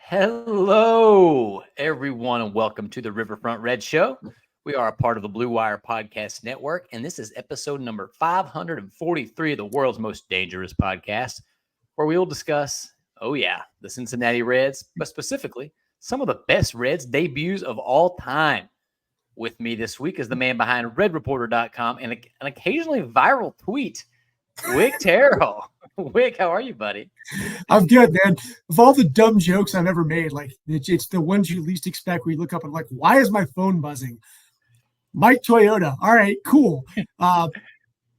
Hello, everyone, and welcome to the Riverfront Red Show. We are a part of the Blue Wire Podcast Network, and this is episode number 543 of the world's most dangerous podcast, where we will discuss, the Cincinnati Reds, but specifically some of the best Reds debuts of all time. With me this week is the man behind RedReporter.com and an occasionally viral tweet, Wick Terrell. Wick, how are you, buddy? I'm good, man. Of all the dumb jokes I've ever made, like it's the ones you least expect where you look up and like, why is my phone buzzing? Mike Toyota. All right, cool.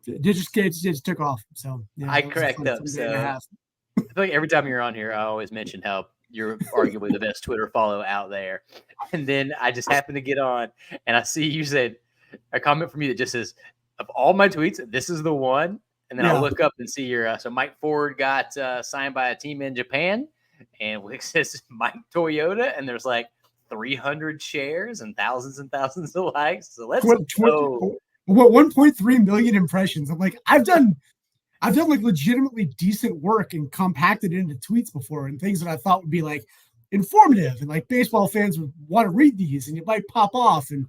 It just took off. So yeah, I cracked up. So I feel like every time you're on here, I always mention how you're arguably the best Twitter follow out there. And then I just happened to get on and I see you said a comment from you that just says, of all my tweets, this is the one. And then I look up and see your so Mike Ford got signed by a team in Japan, and Wick says Mike Toyota, and there's like 300 shares and thousands of likes. So let's go. 1.3 million impressions. I'm like, I've done like legitimately decent work and compacted it into tweets before, and things that I thought would be like informative and like baseball fans would want to read these, and it might pop off. And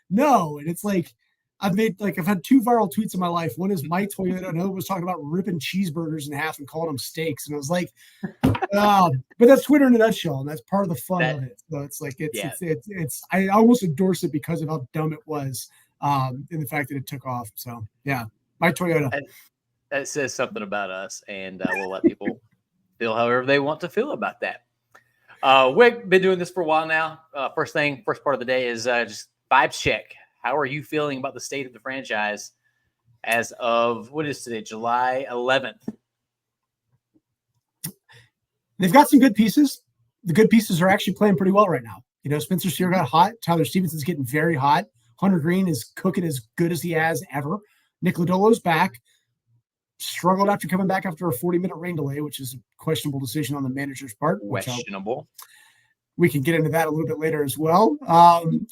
no, and it's like. I've had two viral tweets in my life. One is Mike Toyota. Another was talking about ripping cheeseburgers in half and calling them steaks. And I was like, but that's Twitter in a nutshell. And that's part of the fun of it. So it's like, I almost endorse it because of how dumb it was and the fact that it took off. So yeah, Mike Toyota. That says something about us, and we'll let people feel however they want to feel about that. We've been doing this for a while now. First part of the day is just vibes check. How are you feeling about the state of the franchise as of, what is today, July 11th? They've got some good pieces. The good pieces are actually playing pretty well right now. You know, Spencer Steer got hot. Tyler Stephenson's getting very hot. Hunter Greene is cooking as good as he has ever. Nick Lodolo's back. Struggled after coming back after a 40-minute rain delay, which is a questionable decision on the manager's part. Questionable. We can get into that a little bit later as well.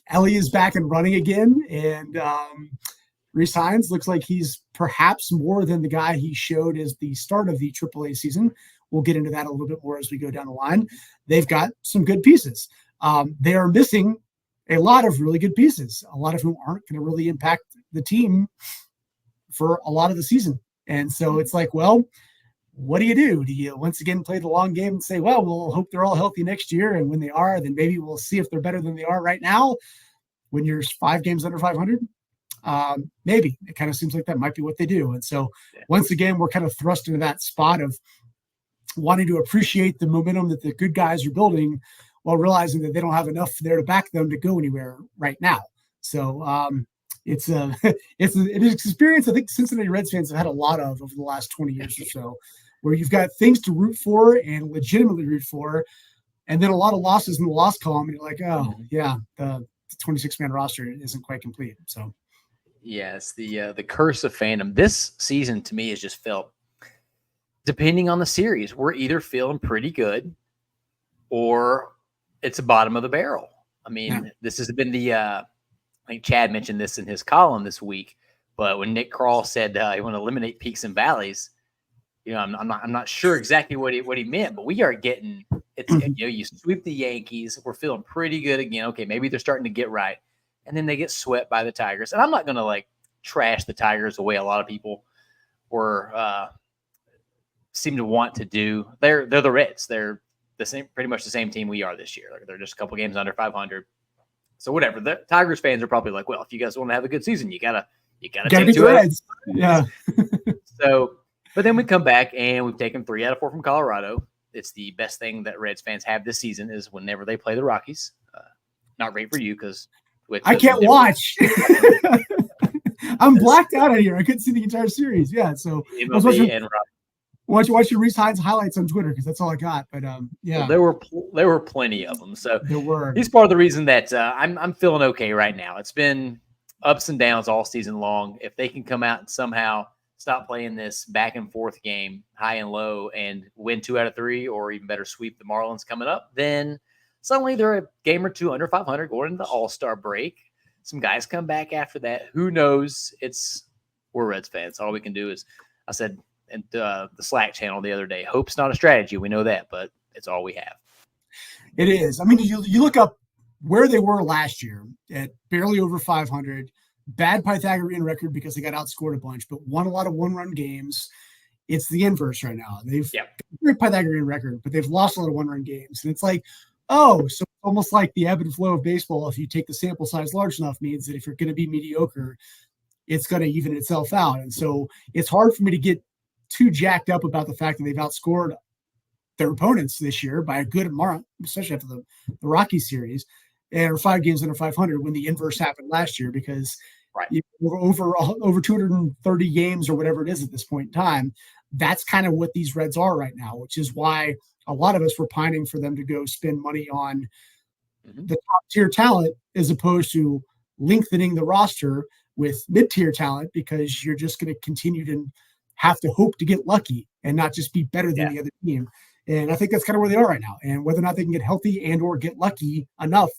Elly is back and running again, and Rece Hinds looks like he's perhaps more than the guy he showed as the start of the AAA season. We'll get into that a little bit more as we go down the line. They've got some good pieces. They are missing a lot of really good pieces, a lot of whom aren't going to really impact the team for a lot of the season. And so it's like, well, what do? Do you once again play the long game and say, well, we'll hope they're all healthy next year, and when they are, then maybe we'll see if they're better than they are right now when you're 5 games under 500? Maybe. It kind of seems like that might be what they do. And so once again, we're kind of thrust into that spot of wanting to appreciate the momentum that the good guys are building while realizing that they don't have enough there to back them to go anywhere right now. So it's an experience I think Cincinnati Reds fans have had a lot of over the last 20 years or so, where you've got things to root for and legitimately root for, and then a lot of losses in the loss column, and you're like, oh, yeah, the 26-man roster isn't quite complete. So, yes, the curse of fandom. This season, to me, has just felt, depending on the series, we're either feeling pretty good or it's the bottom of the barrel. I mean, this has been I think Chad mentioned this in his column this week, but when Nick Krall said he want to eliminate peaks and valleys, you know, I'm not sure exactly what he meant, but we are getting it's you sweep the Yankees, we're feeling pretty good again. Okay, maybe they're starting to get right, and then they get swept by the Tigers. And I'm not going to like trash the Tigers the way a lot of people were seem to want to do. They're the Reds. They're the same, pretty much the same team we are this year. Like they're just a couple games under 500. So whatever. The Tigers fans are probably like, well, if you guys want to have a good season, you gotta take 2 Reds. Yeah. So, but then we come back and we've taken 3 out of 4 from Colorado. It's the best thing that Reds fans have this season is whenever they play the Rockies. Not great for you because I can't watch. I'm blacked out here. I couldn't see the entire series. Yeah. So watch your Rece Hinds highlights on Twitter because that's all I got. But yeah, well, there were plenty of them. So there were. He's part of the reason that I'm feeling okay right now. It's been ups and downs all season long. If they can come out and somehow stop playing this back and forth game, high and low, and win 2 out of 3, or even better, sweep the Marlins coming up, then suddenly they're a game or 2 under 500 going into the All-Star break. Some guys come back after that. Who knows? We're Reds fans. All we can do is, I said in the Slack channel the other day, hope's not a strategy. We know that, but it's all we have. It is. I mean, you look up where they were last year at barely over 500, bad Pythagorean record because they got outscored a bunch, but won a lot of one-run games. It's the inverse right now. They've got a great Pythagorean record, but they've lost a lot of one-run games. And it's like, oh, so almost like the ebb and flow of baseball, if you take the sample size large enough, means that if you're going to be mediocre, it's going to even itself out. And so it's hard for me to get too jacked up about the fact that they've outscored their opponents this year by a good amount, especially after the Rockies series, and 5 games under 500 when the inverse happened last year, because over 230 games or whatever it is at this point in time. That's kind of what these Reds are right now, which is why a lot of us were pining for them to go spend money on the top tier talent as opposed to lengthening the roster with mid-tier talent, because you're just going to continue to have to hope to get lucky and not just be better than the other team. And I think that's kind of where they are right now. And whether or not they can get healthy and or get lucky enough,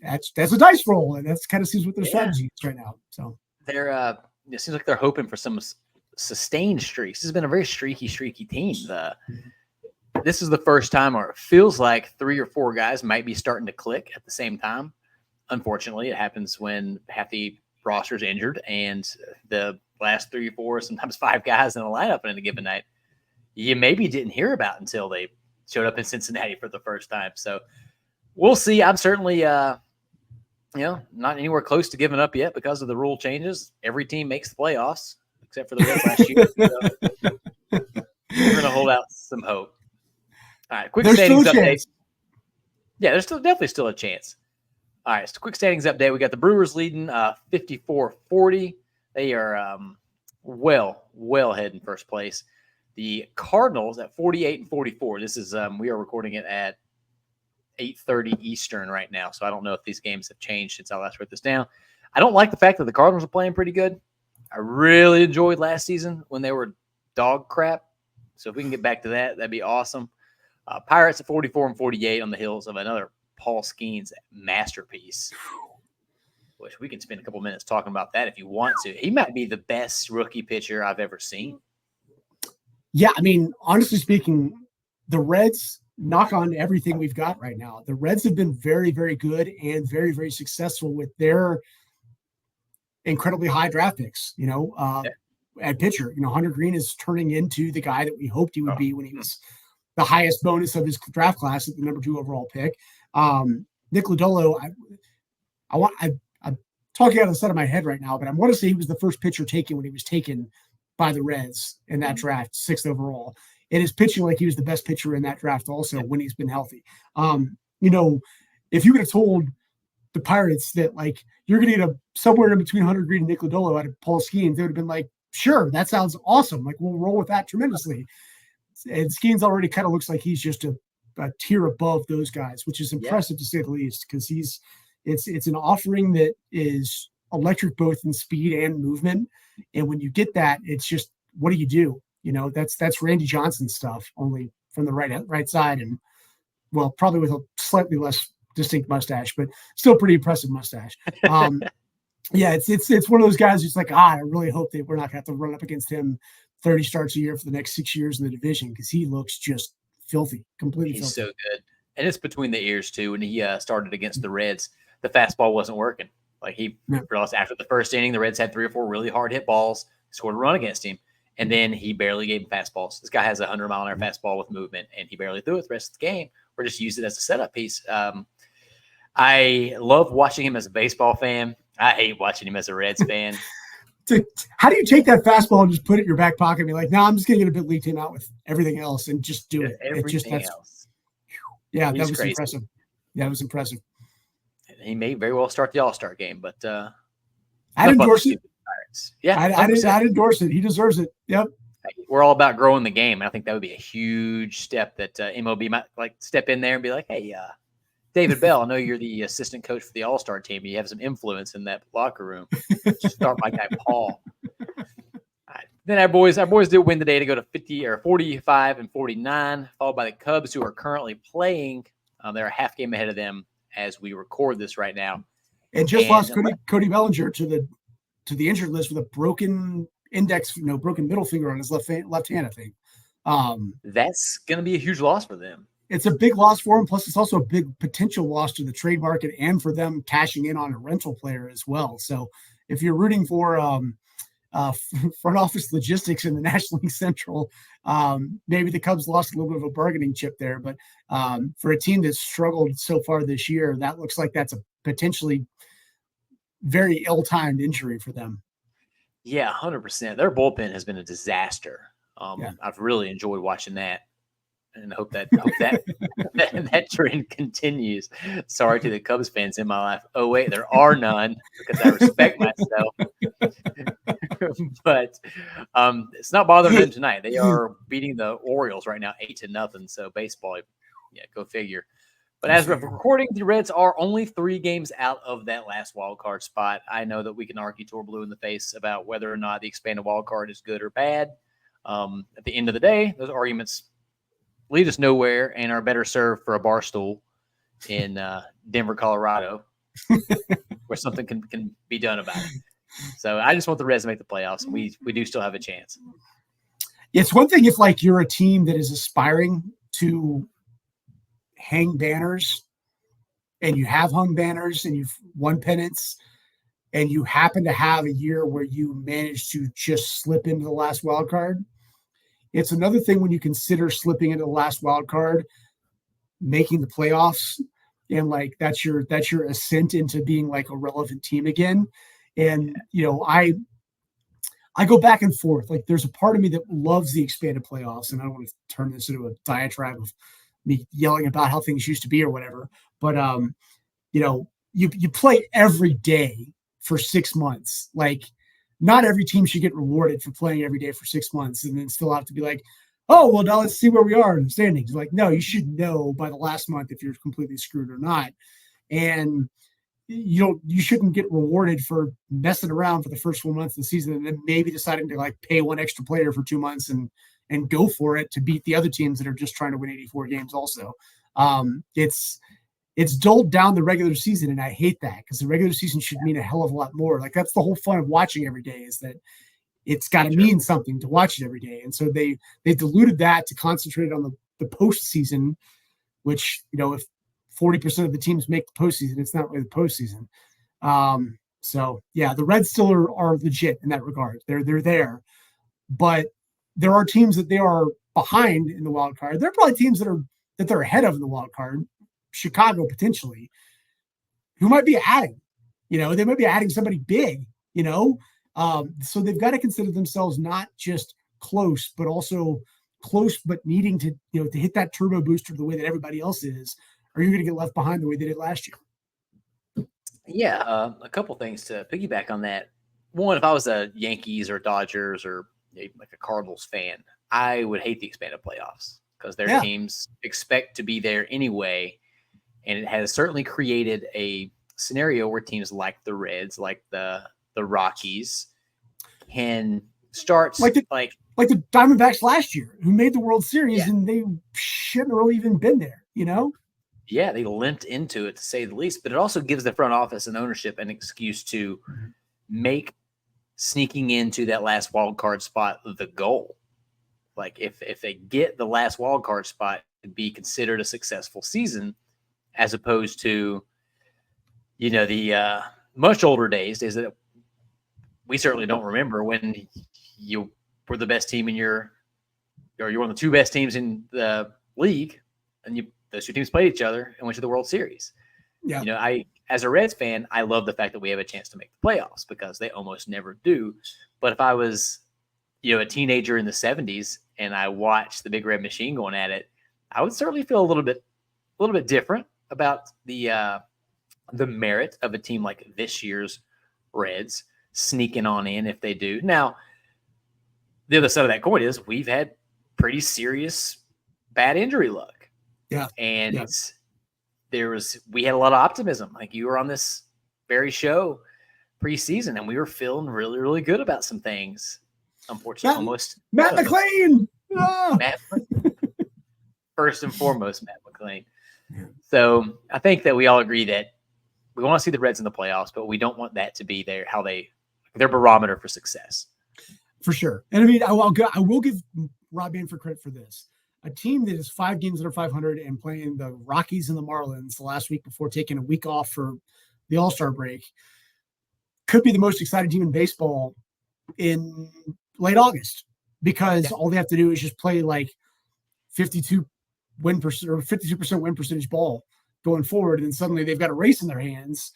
that's a dice roll. And that's kind of seems what their strategy is right now. So they're it seems like they're hoping for some sustained streaks. This has been a very streaky team. This is the first time, or it feels like 3 or 4 guys might be starting to click at the same time. Unfortunately, it happens when half the roster is injured, and the last 3 or 4, sometimes 5 guys in a lineup in a given night, you maybe didn't hear about until they showed up in Cincinnati for the first time. So we'll see. I'm certainly, not anywhere close to giving up yet because of the rule changes. Every team makes the playoffs except for the Reds last year. So we're going to hold out some hope. All right, quick standings update. Yeah, there's definitely still a chance. All right, so quick standings update. We got the Brewers leading 54-40. They are well ahead in first place. The Cardinals at 48-44. This is we are recording it at 8:30 Eastern right now, so I don't know if these games have changed since I last wrote this down. I don't like the fact that the Cardinals are playing pretty good. I really enjoyed last season when they were dog crap. So if we can get back to that, that'd be awesome. Pirates at 44-48 on the heels of another Paul Skeens masterpiece, which we can spend a couple minutes talking about that if you want to. He might be the best rookie pitcher I've ever seen. Yeah, I mean, honestly speaking, the Reds, knock on everything we've got right now, the Reds have been very, very good and very, very successful with their incredibly high draft picks, at pitcher. Hunter Greene is turning into the guy that we hoped he would be when he was the highest bonus of his draft class at the number 2 overall pick. Nick Lodolo, I'm talking out of the side of my head right now, but I want to say he was the first pitcher taken when he was taken by the Reds in that draft, 6th overall. And is pitching like he was the best pitcher in that draft also when he's been healthy. If you would have told the Pirates that, like, you're going to get somewhere in between Hunter Greene and Nick Lodolo out of Paul Skeens, they would have been like, sure, that sounds awesome. Like, we'll roll with that tremendously. And Skeens already kind of looks like he's just a tier above those guys, which is impressive to say the least, because it's an offering that is electric both in speed and movement. And when you get that, it's just, what do you do? That's Randy Johnson stuff, only from the right side, and probably with a slightly less distinct mustache, but still pretty impressive mustache. It's one of those guys who's like, I really hope that we're not going to have to run up against him 30 starts a year for the next 6 years in the division, because he looks just filthy, completely filthy. He's so good. And it's between the ears, too. When he started against the Reds, the fastball wasn't working. Like, he realized after the first inning, the Reds had 3 or 4 really hard hit balls, scored a run against him, and then he barely gave him fastballs. This guy has a 100-mile-an-hour fastball with movement, and he barely threw it the rest of the game, or just used it as a setup piece. I love watching him as a baseball fan. I hate watching him as a Reds fan. How do you take that fastball and just put it in your back pocket and be like, no, I'm just going to get a bit leaked him out with everything else and just do it? Else. Yeah, that was crazy. Impressive. Yeah, it was impressive. He may very well start the All-Star game, but I'd endorse it. Yeah, I'd endorse it. He deserves it. Yep. We're all about growing the game, and I think that would be a huge step that MLB might step in there and be like, hey, David Bell, I know you're the assistant coach for the All-Star team. You have some influence in that locker room. Just start my guy Paul. Right. Then our boys did win the day to go to 45-49, followed by the Cubs, who are currently playing. They're a half game ahead of them as we record this right now. And lost Cody Bellinger to the injured list with a broken broken middle finger on his left hand, I think. That's going to be a huge loss for them. It's a big loss for them. Plus, it's also a big potential loss to the trade market and for them cashing in on a rental player as well. So if you're rooting for front office logistics in the National League Central, maybe the Cubs lost a little bit of a bargaining chip there. But for a team that's struggled so far this year, that looks like that's a potentially very ill-timed injury for them. Yeah, 100%. Their bullpen has been a disaster. Yeah. I've really enjoyed watching that, and hope that that trend continues. Sorry to the Cubs fans in my life. Oh wait, there are none, because I respect myself. But it's not bothering them tonight. They are beating the Orioles right now 8-0. So baseball, yeah, go figure. But as of recording, the Reds are only 3 games out of that last wild card spot. I know that we can argue till we're blue in the face about whether or not the expanded wild card is good or bad. At the end of the day, those arguments lead us nowhere and are better served for a bar stool in Denver, Colorado, where something can be done about it. So I just want the Reds to make the playoffs. We do still have a chance. It's one thing if like you're a team that is aspiring to hang banners and you have hung banners and you've won pennants and you happen to have a year where you manage to just slip into the last wild card. It's another thing when you consider slipping into the last wild card, making the playoffs, and like that's your ascent into being like a relevant team again. And I go back and forth. Like there's a part of me that loves the expanded playoffs, and I don't want to turn this into a diatribe of me yelling about how things used to be or whatever. But you play every day for 6 months. Like not every team should get rewarded for playing every day for 6 months and then still have to be like, oh, well, now let's see where we are in the standings. Like, no, you should know by the last month if you're completely screwed or not. And you shouldn't get rewarded for messing around for the first 4 months of the season and then maybe deciding to like pay one extra player for 2 months and go for it to beat the other teams that are just trying to win 84 games also. It's dulled down the regular season, and I hate that because the regular season should mean a hell of a lot more. Like that's the whole fun of watching every day, is that it's got to mean something to watch it every day. And so they diluted that to concentrate on the postseason, which, if 40% of the teams make the postseason, it's not really the postseason. So yeah, the Reds still are legit in that regard. They're there, but there are teams that they are behind in the wild card. There are probably teams that they're ahead of in the wild card. Chicago potentially, who might be adding, they might be adding somebody big, so they've got to consider themselves not just close, but also close, but needing to, to hit that turbo booster the way that everybody else is, or you're going to get left behind the way they did last year. Yeah. A couple things to piggyback on that. One, if I was a Yankees or Dodgers or like a Cardinals fan, I would hate the expanded playoffs because their teams expect to be there anyway. And it has certainly created a scenario where teams like the Reds, like the Rockies, can start like the Diamondbacks last year, who made the World Series, and they shouldn't have really even been there, Yeah, they limped into it, to say the least. But it also gives the front office and ownership an excuse to make sneaking into that last wild card spot the goal. Like if they get the last wild card spot, it'd be considered a successful season, as opposed to, the much older days that we certainly don't remember, when you were the best team in you're one of the 2 best teams in the league, and those 2 teams played each other and went to the World Series. Yeah. As a Reds fan, I love the fact that we have a chance to make the playoffs because they almost never do. But if I was, a teenager in the 70s and I watched the Big Red Machine going at it, I would certainly feel a little bit different about the merit of a team like this year's Reds sneaking on in if they do. Now, the other side of that coin is we've had pretty serious bad injury luck. Yeah. And we had a lot of optimism. Like you were on this very show preseason, and we were feeling really, really good about some things. Unfortunately, Matt McLean. First and foremost, Matt McLean. Yeah. So I think that we all agree that we want to see the Reds in the playoffs, but we don't want that to be their barometer for success. For sure. And I mean, I will give Rob Manfred credit for this. a team that is 5 games under 500 and playing the Rockies and the Marlins the last week before taking a week off for the All-Star break could be the most exciting team in baseball in late August, because all they have to do is just play like 52% win percentage ball going forward. And then suddenly they've got a race in their hands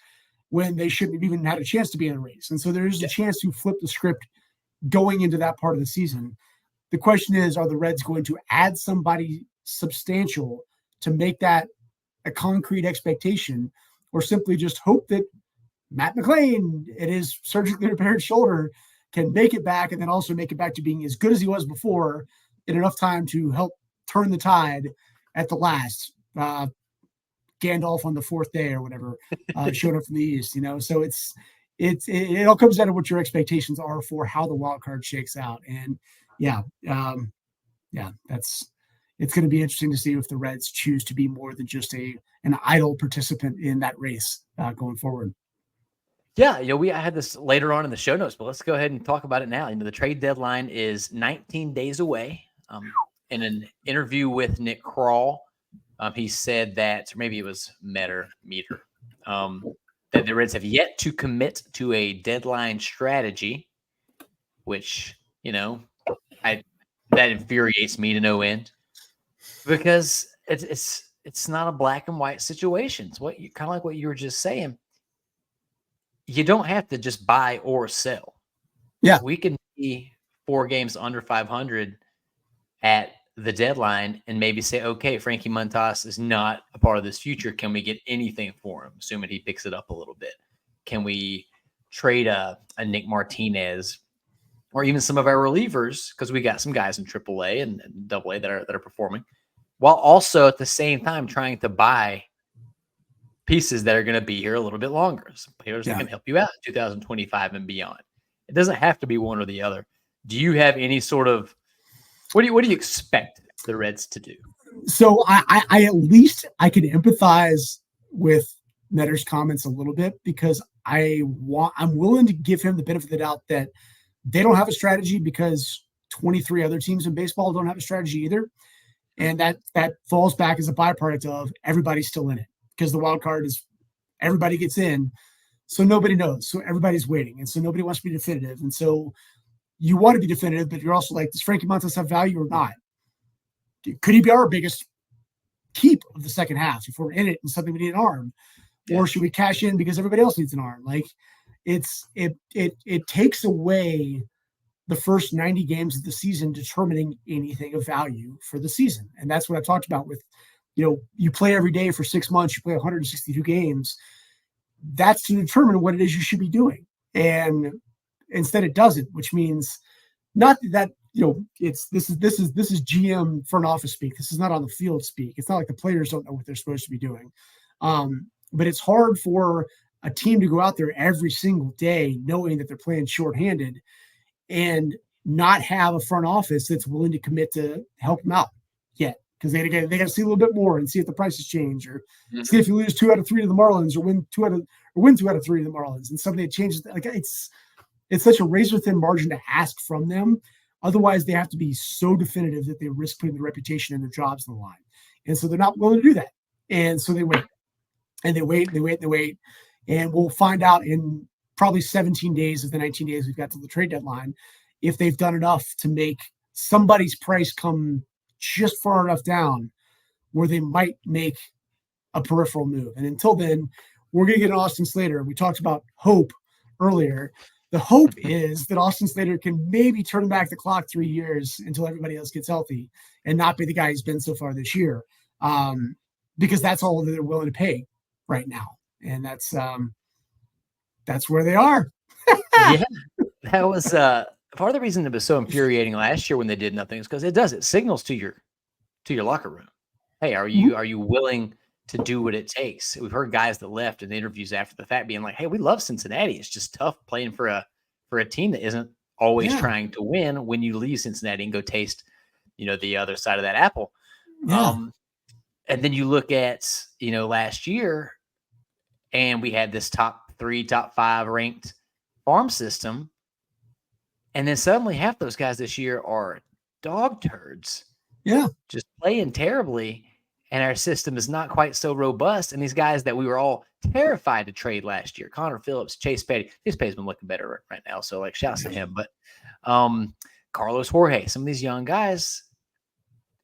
when they shouldn't have even had a chance to be in a race. And so there's a chance to flip the script going into that part of the season. The question is, are the Reds going to add somebody substantial to make that a concrete expectation, or simply just hope that Matt McLean and his surgically repaired shoulder can make it back, and then also make it back to being as good as he was before in enough time to help turn the tide at the last? Gandalf on the fourth day or whatever showed up from the East, so it all comes down to what your expectations are for how the wild card shakes out. And it's going to be interesting to see if the Reds choose to be more than just an idle participant in that race going forward. Yeah, I had this later on in the show notes, but let's go ahead and talk about it now. The trade deadline is 19 days away. In an interview with Nick Kroll, he said that, or maybe it was Meter, that the Reds have yet to commit to a deadline strategy, which, that infuriates me to no end, because it's not a black and white situation. It's kind of like what you were just saying. You don't have to just buy or sell. Yeah, we can be 4 games under 500 at the deadline and maybe say, okay, Frankie Montas is not a part of this future. Can we get anything for him, assuming he picks it up a little bit? Can we trade a Nick Martinez, or even some of our relievers, because we got some guys in AAA and AA that are performing, while also at the same time trying to buy pieces that are going to be here a little bit longer, some players that can help you out in 2025 and beyond. It doesn't have to be one or the other. Do you have any sort of what do you expect the Reds to do? So I at least I can empathize with Netter's comments a little bit, because I'm willing to give him the benefit of the doubt that they don't have a strategy, because 23 other teams in baseball don't have a strategy either. And that falls back as a byproduct of everybody's still in it, because the wild card is everybody gets in. So nobody knows. So everybody's waiting. And so nobody wants to be definitive. And so you want to be definitive, but you're also like, does Frankie Montas have value or not? Could he be our biggest keep of the second half if we're in it and suddenly we need an arm? Or should we cash in because everybody else needs an arm? Like, it takes away the first 90 games of the season determining anything of value for the season. And that's what I talked about with, you play every day for 6 months, you play 162 games. That's to determine what it is you should be doing. And instead it doesn't, which means not that, this is GM front office speak. This is not on the field speak. It's not like the players don't know what they're supposed to be doing. But it's hard for a team to go out there every single day knowing that they're playing shorthanded and not have a front office that's willing to commit to help them out yet. Because they got to see a little bit more and see if the prices change, or see if you lose 2 out of 3 to the Marlins, or win 2 out of 3 to the Marlins, and something that changes. Like, it's such a razor thin margin to ask from them. Otherwise, they have to be so definitive that they risk putting their reputation and their jobs on the line. And so they're not willing to do that. And so they wait. And they wait. And we'll find out in probably 17 days of the 19 days we've got to the trade deadline if they've done enough to make somebody's price come just far enough down where they might make a peripheral move. And until then, we're going to get an Austin Slater. We talked about hope earlier. The hope is that Austin Slater can maybe turn back the clock 3 years until everybody else gets healthy and not be the guy he's been so far this year, because that's all that they're willing to pay right now. And that's where they are. Yeah, that was part of the reason it was so infuriating last year when they did nothing is because it signals to your locker room. Hey, are you willing to do what it takes? We've heard guys that left in the interviews after the fact being like, hey, we love Cincinnati. It's just tough playing for a team that isn't always trying to win when you leave Cincinnati and go taste, the other side of that apple. Yeah. And then you look at, last year, and we had this top 3, top 5 ranked farm system. And then suddenly half those guys this year are dog turds. Yeah. Just playing terribly, and our system is not quite so robust. And these guys that we were all terrified to trade last year, Connor Phillips, Chase Petty. Chase Petty's been looking better right now, so like shouts to him. But Carlos Jorge, some of these young guys,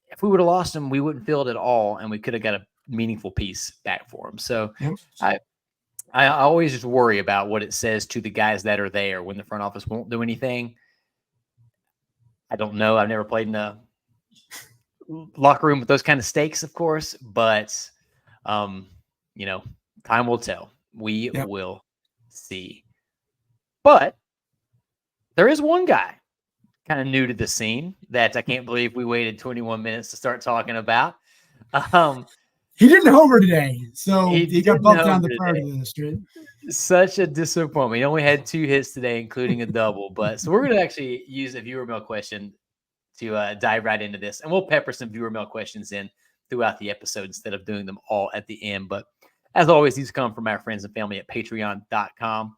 if we would have lost them, we wouldn't feel it at all, and we could have got a meaningful piece back for them. So I always just worry about what it says to the guys that are there when the front office won't do anything. I don't know. I've never played in a locker room with those kind of stakes, of course, but you know, time will tell. We will see. But there is one guy kind of new to the scene that I can't believe we waited 21 minutes to start talking about. He didn't homer today, so he got bumped down the priority list, right? Such a disappointment. He only had 2 hits today, including a double. But so we're going to actually use a viewer mail question to dive right into this. And we'll pepper some viewer mail questions in throughout the episode instead of doing them all at the end. But as always, these come from our friends and family at patreon.com.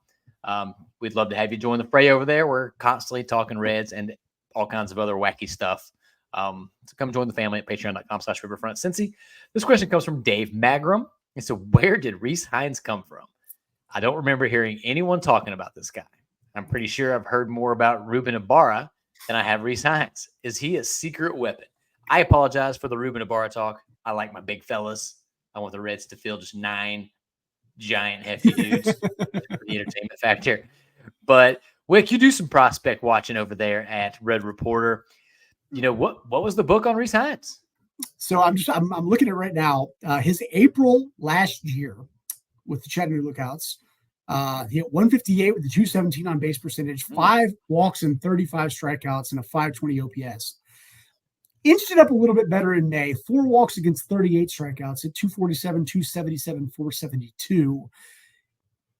We'd love to have you join the fray over there. We're constantly talking Reds and all kinds of other wacky stuff. So come join the family at patreon.com/RiverfrontCincy. This question comes from Dave Magram. And so where did Rece Hinds come from? I don't remember hearing anyone talking about this guy. I'm pretty sure I've heard more about Ruben Ibarra than I have Rece Hinds. Is he a secret weapon? I apologize for the Ruben Ibarra talk. I like my big fellas. I want the Reds to feel just 9 giant hefty dudes for the entertainment factor. But Wick, you do some prospect watching over there at Red Reporter. You know, what was the book on Rece Hinds? So I'm looking at it right now. His April last year with the Chattanooga Lookouts, he hit 158 with the 217 on base percentage, 5 walks and 35 strikeouts, and a 520 OPS. Inched it up a little bit better in May. 4 walks against 38 strikeouts at 247, 277, 472.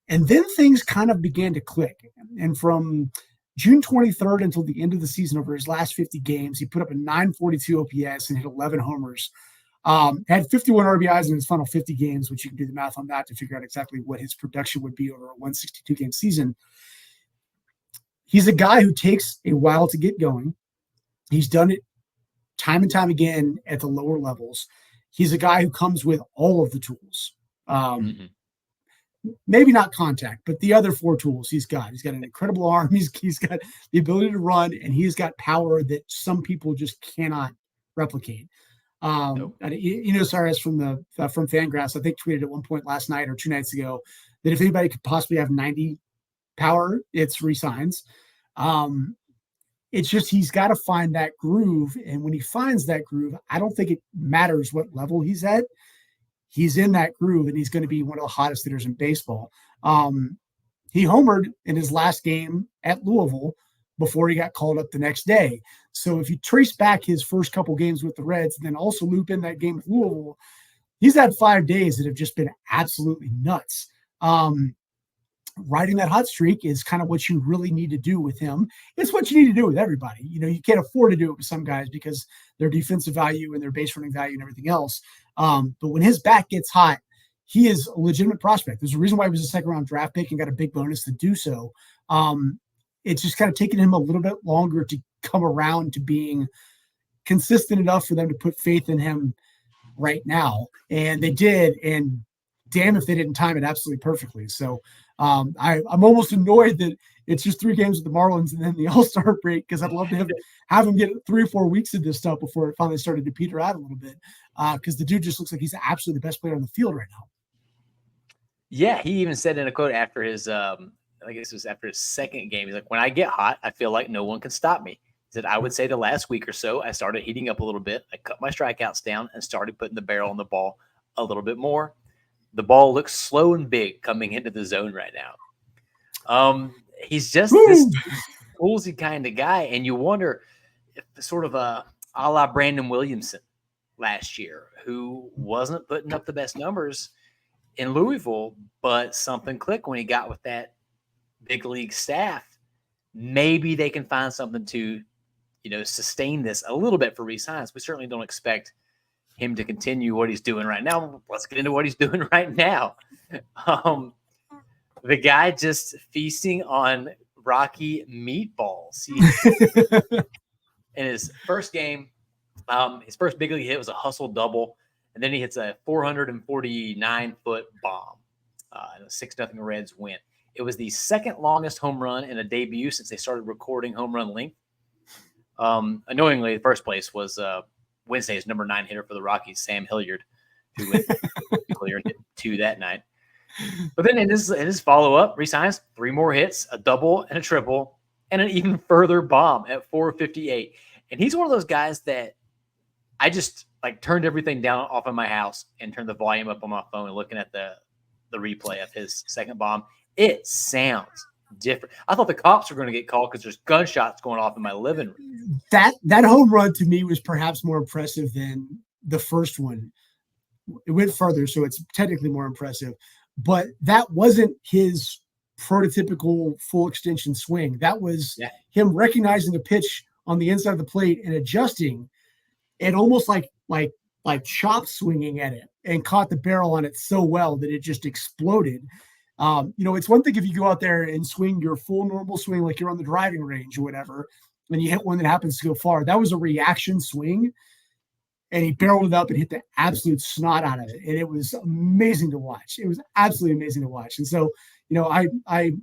And then things kind of began to click. And from June 23rd until the end of the season, over his last 50 games, he put up a 942 OPS and hit 11 homers. Had 51 RBIs in his final 50 games, which you can do the math on that to figure out exactly what his production would be over a 162-game season. He's a guy who takes a while to get going. He's done it time and time again at the lower levels. He's a guy who comes with all of the tools. Maybe not contact, but the other 4 tools he's got. He's got an incredible arm. He's got the ability to run, and he's got power that some people just cannot replicate. TRRS from Fangraphs, I think, tweeted at one point last night or 2 nights ago that if anybody could possibly have 90 power, it's Rece Hinds. It's just he's got to find that groove, and when he finds that groove, I don't think it matters what level he's at. He's in that groove, and he's going to be one of the hottest hitters in baseball. He homered in his last game at Louisville before he got called up the next day. So if you trace back his first couple games with the Reds, and then also loop in that game with Louisville, he's had 5 days that have just been absolutely nuts. Riding that hot streak is kind of what you really need to do with him. It's what you need to do with everybody. You know, you can't afford to do it with some guys because their defensive value and their base running value and everything else. But when his bat gets hot, he is a legitimate prospect. There's a reason why he was a 2nd-round draft pick and got a big bonus to do so. It's just kind of taken him a little bit longer to come around to being consistent enough for them to put faith in him right now. And they did. And damn if they didn't time it absolutely perfectly. So I'm almost annoyed that it's just 3 games with the Marlins and then the All-Star break, because I'd love to have him get 3 or 4 weeks of this stuff before it finally started to peter out a little bit, because the dude just looks like he's absolutely the best player on the field right now. Yeah, he even said in a quote after his, I guess it was after his 2nd game, he's like, when I get hot, I feel like no one can stop me. He said, I would say the last week or so, I started heating up a little bit. I cut my strikeouts down and started putting the barrel on the ball a little bit more. The ball looks slow and big coming into the zone right now. He's just this toolsy kind of guy, and you wonder if sort of a la Brandon Williamson last year, who wasn't putting up the best numbers in Louisville, but something clicked when he got with that big league staff. Maybe they can find something to, sustain this a little bit for Rece Hinds. We certainly don't expect him to continue what he's doing right now. Let's get into what he's doing right now. The guy just feasting on Rocky meatballs. In his first game, His first big league hit was a hustle double, and then he hits a 449-foot bomb. And a 6-0 Reds win. It was the second longest home run in a debut since they started recording home run length. Annoyingly, the first place was Wednesday's number 9 hitter for the Rockies, Sam Hilliard, who went clear and hit 2 that night. But then in his follow-up, Rece Hinds, 3 more hits, a double and a triple, and an even further bomb at 458. And he's one of those guys that I just turned everything down off in my house and turned the volume up on my phone and looking at the replay of his second bomb. It sounds different. I thought the cops were going to get called because there's gunshots going off in my living room. That home run to me was perhaps more impressive than the first one. It went further, so it's technically more impressive. But that wasn't his prototypical full extension swing. That was him recognizing a pitch on the inside of the plate and adjusting, and almost like chop swinging at it, and caught the barrel on it so well that it just exploded. It's one thing if you go out there and swing your full normal swing like you're on the driving range or whatever, and you hit one that happens to go far. That was a reaction swing, and he barreled it up and hit the absolute snot out of it. And it was amazing to watch. It was absolutely amazing to watch. And so, I'm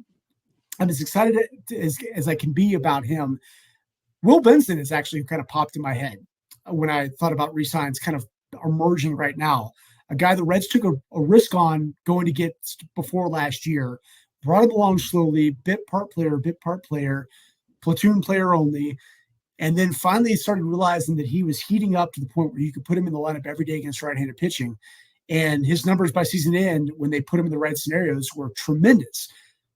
as excited as I can be about him. Will Benson has actually kind of popped in my head when I thought about Rece Hinds kind of emerging right now. A guy the Reds took a risk on going to get before last year, brought him along slowly, bit part player, platoon player only, and then finally started realizing that he was heating up to the point where you could put him in the lineup every day against right-handed pitching. And his numbers by season end, when they put him in the right scenarios, were tremendous.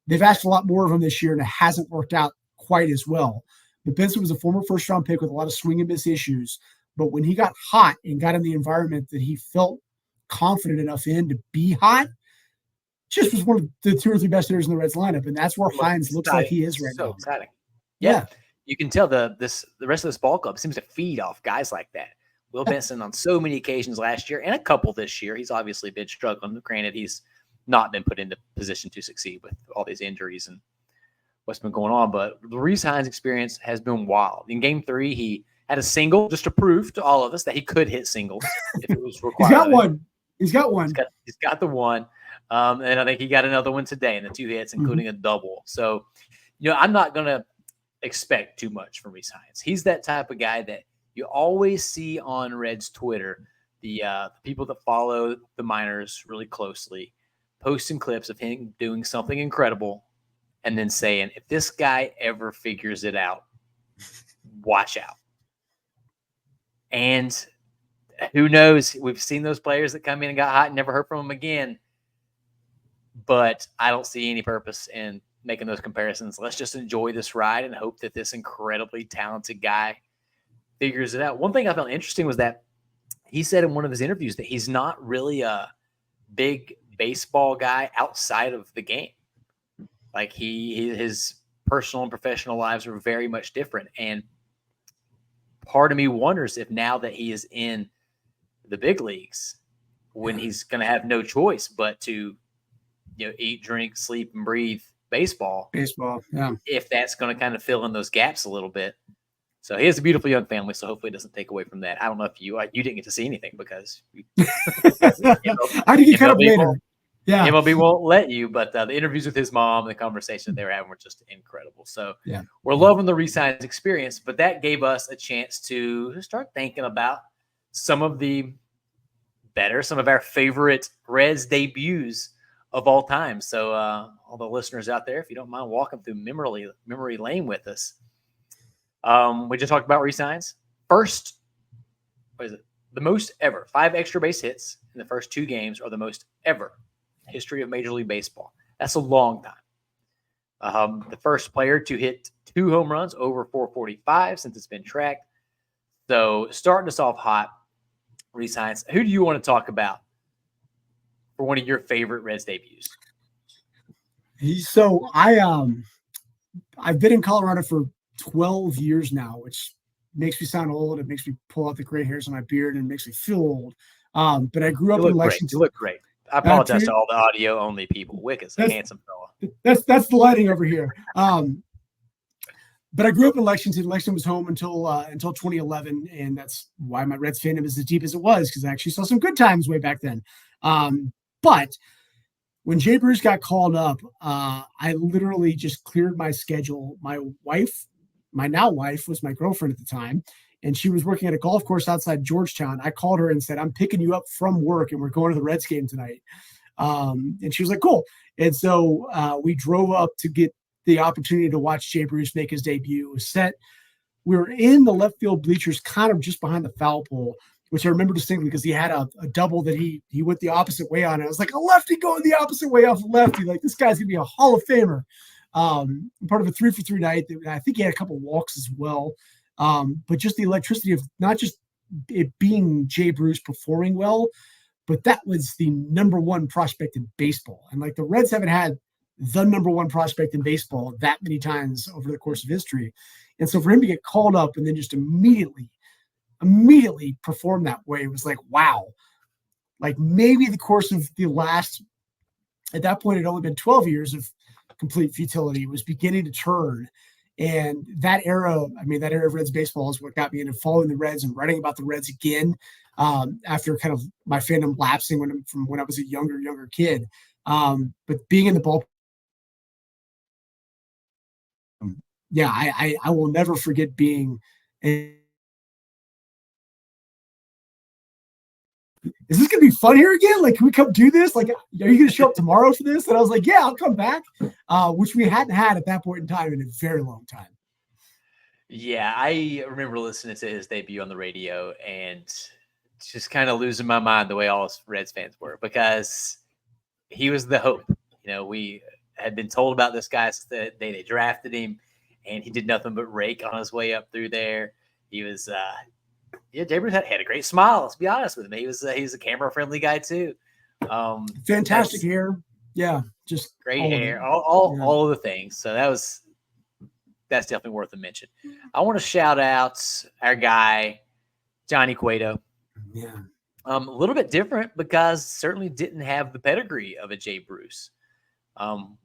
They've asked a lot more of him this year, and it hasn't worked out quite as well. But Benson was a former first-round pick with a lot of swing and miss issues. But when he got hot and got in the environment that he felt confident enough in to be hot, just was one of the 2 or 3 best hitters in the Reds lineup. And that's where Hinds looks like he is right now. So exciting. Yeah. You can tell the rest of this ball club seems to feed off guys like that. Will Benson on so many occasions last year and a couple this year. He's obviously been struggling. Granted, he's not been put into position to succeed with all these injuries and what's been going on. But the Rece Hinds experience has been wild. In Game 3, he had a single just to prove to all of us that he could hit singles if it was required. He's got one. He's got the one. And I think he got another one today in the 2 hits, including a double. So, I'm not going to expect too much from Rece Hinds. He's that type of guy that you always see on Reds Twitter, the people that follow the minors really closely, posting clips of him doing something incredible and then saying, if this guy ever figures it out, watch out. And who knows? We've seen those players that come in and got hot and never heard from them again. But I don't see any purpose in making those comparisons. Let's just enjoy this ride and hope that this incredibly talented guy figures it out. One thing I found interesting was that he said in one of his interviews that he's not really a big baseball guy outside of the game. Like his personal and professional lives are very much different. And part of me wonders if now that he is in the big leagues, when he's going to have no choice but to, eat, drink, sleep, and breathe baseball, if that's going to kind of fill in those gaps a little bit. So he has a beautiful young family, so hopefully it doesn't take away from that. I don't know if you didn't get to see anything because I did get kind of later. Yeah, MLB won't let you, but the interviews with his mom, the conversations they were having were just incredible. So we're loving the Rece Hinds experience, but that gave us a chance to start thinking about some of our favorite Reds debuts of all time. So all the listeners out there, if you don't mind walking through memory lane with us. We just talked about Rece Hinds. First, the most ever 5 extra base hits in the first 2 games are the most ever in the history of Major League Baseball. That's a long time. The first player to hit 2 home runs over 445 since it's been tracked. So starting us off hot, Rece Hinds. Who do you want to talk about for one of your favorite Reds debuts? So I've been in Colorado for 12 years now, which makes me sound old. It makes me pull out the gray hairs on my beard and makes me feel old. But I grew up in Lexington. You look great. I apologize to all the audio only people. Wick is a handsome fella. That's the lighting over here. But I grew up in Lexington. Lexington was home until 2011, and that's why my Reds fandom is as deep as it was, because I actually saw some good times way back then. But when Jay Bruce got called up, I literally just cleared my schedule. My now wife, was my girlfriend at the time, and she was working at a golf course outside Georgetown. I called her and said, "I'm picking you up from work, and we're going to the Reds game tonight." And she was like, "Cool." And so we drove up to get the opportunity to watch Jay Bruce make his debut. It was set. We were in the left field bleachers, kind of just behind the foul pole, which I remember distinctly because he had a double that he went the opposite way on. And I was like, a lefty going the opposite way off a lefty. Like, this guy's gonna be a Hall of Famer. Part of a 3-for-3 night. I think he had a couple walks as well. But just the electricity of not just it being Jay Bruce performing well, but that was the number one prospect in baseball. And like, the Reds haven't had the number one prospect in baseball that many times over the course of history. And so for him to get called up and then just immediately perform that way, it was like, wow. Like, maybe the course of the last, at that point, it had only been 12 years of complete futility, was beginning to turn. And that era of Reds baseball is what got me into following the Reds and writing about the Reds again, after kind of my fandom lapsing from when I was a younger kid. But being in the ballpark, I will never forget being is this gonna be fun here again? Like, can we come do this? Like, are you gonna show up tomorrow for this? And I was like, yeah, I'll come back. Which we hadn't had at that point in time in a very long time. Yeah, I remember listening to his debut on the radio and just kind of losing my mind the way all us Reds fans were, because he was the hope. We had been told about this guy since the day they drafted him, and he did nothing but rake on his way up through there. He was, Jay Bruce had a great smile. Let's be honest with him. He was a camera friendly guy too. Fantastic hair. Yeah. Just great hair, all of the things. So that's definitely worth a mention. I want to shout out our guy, Johnny Cueto. Yeah. A little bit different because certainly didn't have the pedigree of a Jay Bruce.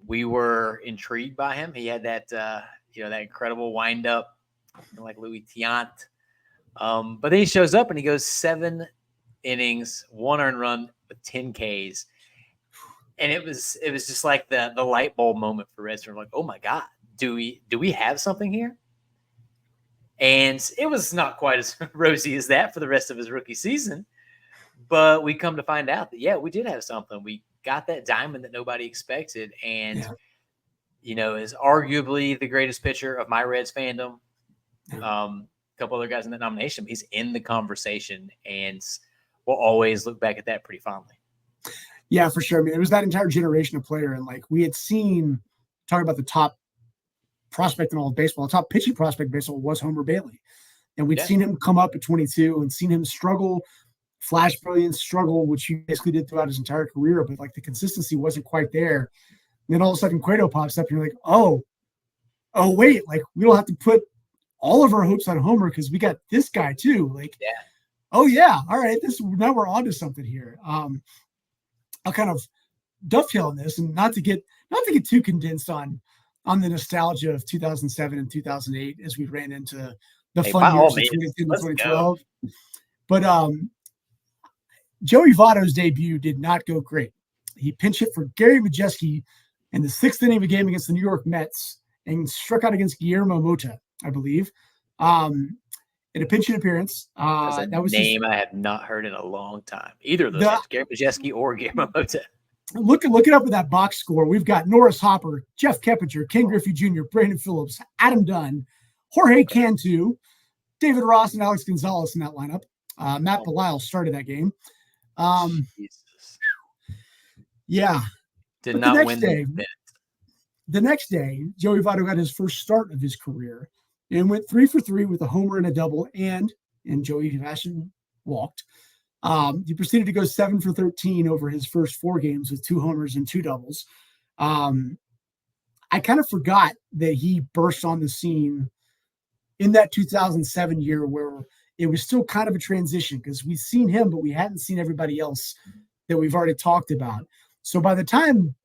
We were intrigued by him. He had that, that incredible wind up, like Louis Tiant. But then he shows up and he goes 7 innings, 1 earned run with 10 Ks. And it was just like the light bulb moment for Reds. We're like, oh my God, do we have something here? And it was not quite as rosy as that for the rest of his rookie season. But we come to find out that, yeah, we did have something. We got that diamond that nobody expected. And, is arguably the greatest pitcher of my Reds fandom. A couple other guys in that nomination. He's in the conversation, and we'll always look back at that pretty fondly. Yeah, for sure. I mean, it was that entire generation of player. And like, we had seen, talking about the top prospect in all of baseball, the top pitching prospect in baseball was Homer Bailey. And we'd seen him come up at 22 and seen him struggle, flash brilliance, struggle, which he basically did throughout his entire career. But like, the consistency wasn't quite there. And then all of a sudden Cueto pops up and you're like, oh, wait, like, we don't have to put all of our hopes on Homer because we got this guy too. Like, oh yeah, all right, now we're onto something here. I'll kind of dovetail on this, and not to get too condensed on the nostalgia of 2007 and 2008 as we ran into the fun years of 2010 and 2012. But Joey Votto's debut did not go great. He pinch hit for Gary Majeski in the 6th inning of a game against the New York Mets and struck out against Guillermo Mota, I believe, in a pinch hit appearance. That was a name I have not heard in a long time. Either of those names, Gary Majeski or Guillermo Mota. Look it up with that box score. We've got Norris Hopper, Jeff Keppinger, Ken Griffey Jr., Brandon Phillips, Adam Dunn, Jorge Cantu, David Ross, and Alex Gonzalez in that lineup. Matt Belisle started that game. Jesus. Yeah. Did not win the next day, Joey Votto got his first start of his career and went 3 for 3 with a homer and a double, and in Joey fashion, walked. He proceeded to go 7 for 13 over his first 4 games with 2 homers and 2 doubles. I kind of forgot that he burst on the scene in that 2007 year where it was still kind of a transition because we've seen him, but we hadn't seen everybody else that we've already talked about. So by the time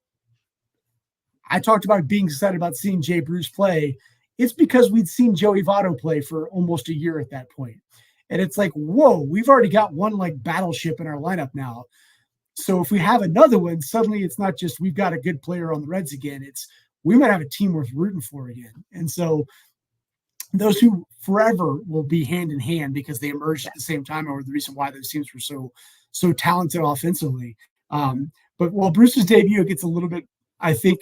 I talked about being excited about seeing Jay Bruce play, it's because we'd seen Joey Votto play for almost a year at that point. And it's like, whoa, we've already got one like battleship in our lineup now. So if we have another one, suddenly it's not just we've got a good player on the Reds again. It's we might have a team worth rooting for again. And so those who forever will be hand in hand because they emerged at the same time, or the reason why those teams were so talented offensively. But while Bruce's debut gets a little bit, I think,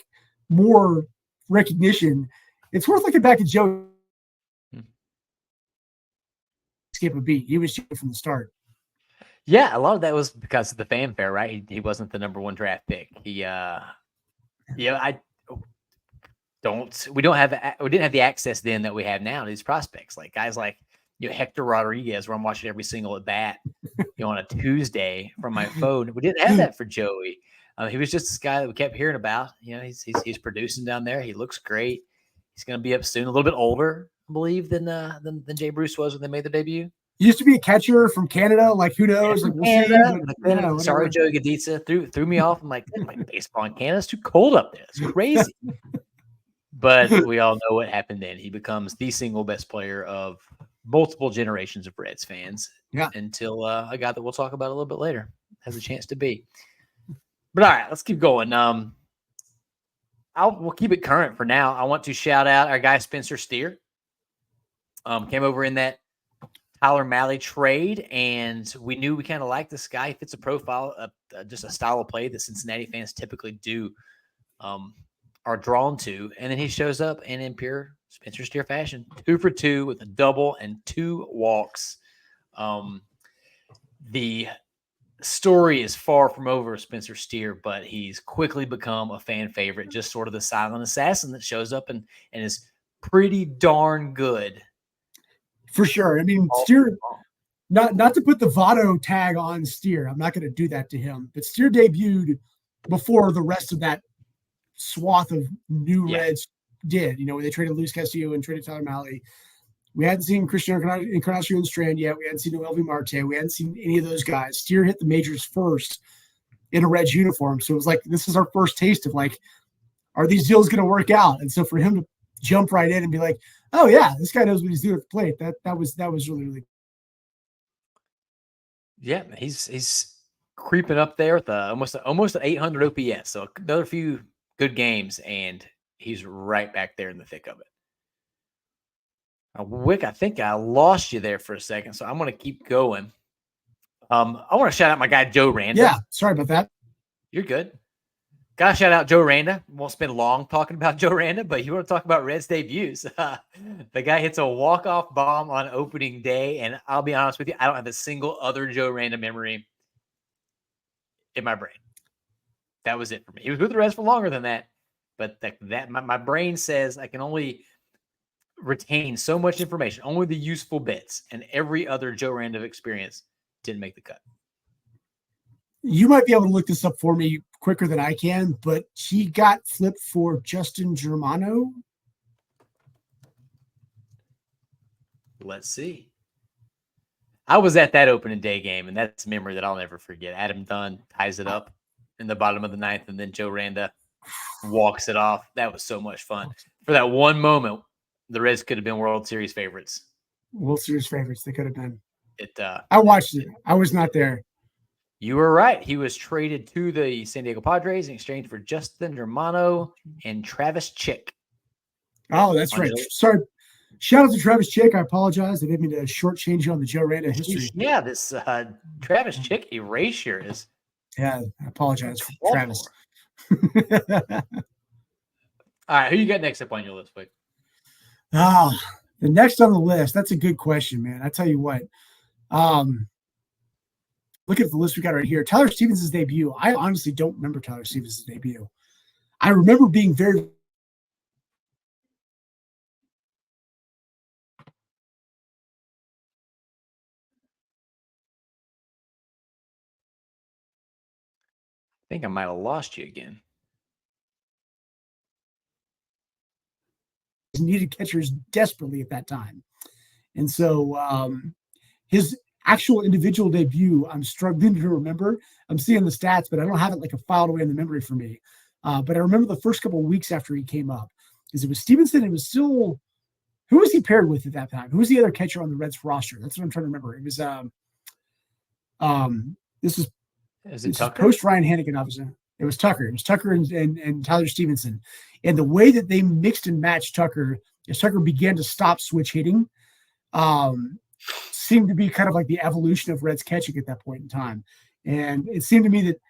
more recognition, it's worth looking back at Joe. Skip a beat. He was from the start. Yeah, a lot of that was because of the fanfare, right? He wasn't the number one draft pick. We didn't have the access then that we have now to these prospects. Like guys like Hector Rodriguez, where I'm watching every single at bat, on a Tuesday from my phone. We didn't have that for Joey. He was just this guy that we kept hearing about. He's producing down there. He looks great. He's going to be up soon. A little bit older, I believe, than Jay Bruce was when they made their debut. He used to be a catcher from Canada. Like, who knows? Like, we'll Canada, see, sorry, Joey Gaditza threw me off. I'm like, baseball in Canada's too cold up there. It's crazy. But we all know what happened then. He becomes the single best player of multiple generations of Reds fans. Yeah. Until a guy that we'll talk about a little bit later has a chance to be. But all right, let's keep going. We'll keep it current for now. I want to shout out our guy Spencer Steer. Came over in that Tyler Malley trade, and we knew we kind of liked this guy. He fits a profile, just a style of play that Cincinnati fans typically do, are drawn to. And then he shows up, and in pure Spencer Steer fashion, 2 for 2 with a double and 2 walks. The story is far from over Spencer Steer, but he's quickly become a fan favorite, just sort of the silent assassin that shows up and is pretty darn good. For sure. I mean, Steer, not to put the Votto tag on Steer. I'm not going to do that to him. But Steer debuted before the rest of that swath of new Reds did. When they traded Luis Castillo and traded Tyler Malley. We hadn't seen Cristiano Encarnacion Strand yet. We hadn't seen Noelvi Marte. We hadn't seen any of those guys. Steer hit the majors first in a Reds uniform. So it was like, this is our first taste of like, are these deals going to work out? And so for him to jump right in and be like, oh yeah, this guy knows what he's doing at the plate. That was really, really cool. Yeah, he's creeping up there with almost an 800 OPS. So another few good games, and he's right back there in the thick of it. Wick, I think I lost you there for a second, so I'm going to keep going. I want to shout out my guy Joe Randa. Yeah, sorry about that. You're good. Got to shout out Joe Randa. Won't spend long talking about Joe Randa, but you want to talk about Reds debuts. The guy hits a walk-off bomb on opening day, and I'll be honest with you, I don't have a single other Joe Randa memory in my brain. That was it for me. He was with the Reds for longer than that, but my brain says I can only retain so much information, only the useful bits, and every other Joe Randa experience didn't make the cut. You might be able to look this up for me quicker than I can, but he got flipped for Justin Germano. Let's see. I was at that opening day game, and that's a memory that I'll never forget. Adam Dunn ties it up in the bottom of the ninth, and then Joe Randa walks it off. That was so much fun. For that one moment, the Reds could have been World Series favorites. World Series favorites, they could have been. I watched it. I was not there. You were right. He was traded to the San Diego Padres in exchange for Justin Germano and Travis Chick. Oh, that's right. Sorry. Shout out to Travis Chick. I apologize. I didn't mean to shortchange you on the Joe Randa history. Yeah, this Travis Chick erasure is. Yeah, I apologize for Travis. All right, who you got next up on your list, Wick? The next on the list. That's a good question, man. I tell you what. Look at the list we got right here. Tyler Stevens' debut. I honestly don't remember Tyler Stevens' debut. I remember being very. I think I might have lost you again. Needed catchers desperately at that time. And so his actual individual debut, I'm struggling to remember. I'm seeing the stats, but I don't have it like a filed away in the memory for me. But I remember the first couple of weeks after he came up, because it was Stevenson. It was still who was he paired with at that time? Who was the other catcher on the Reds roster? That's what I'm trying to remember. It was this was post Ryan Hannigan, obviously. It was Tucker. It was Tucker and Tyler Stevenson. And the way that they mixed and matched Tucker as Tucker began to stop switch hitting, seemed to be kind of like the evolution of Reds catching at that point in time. And it seemed to me that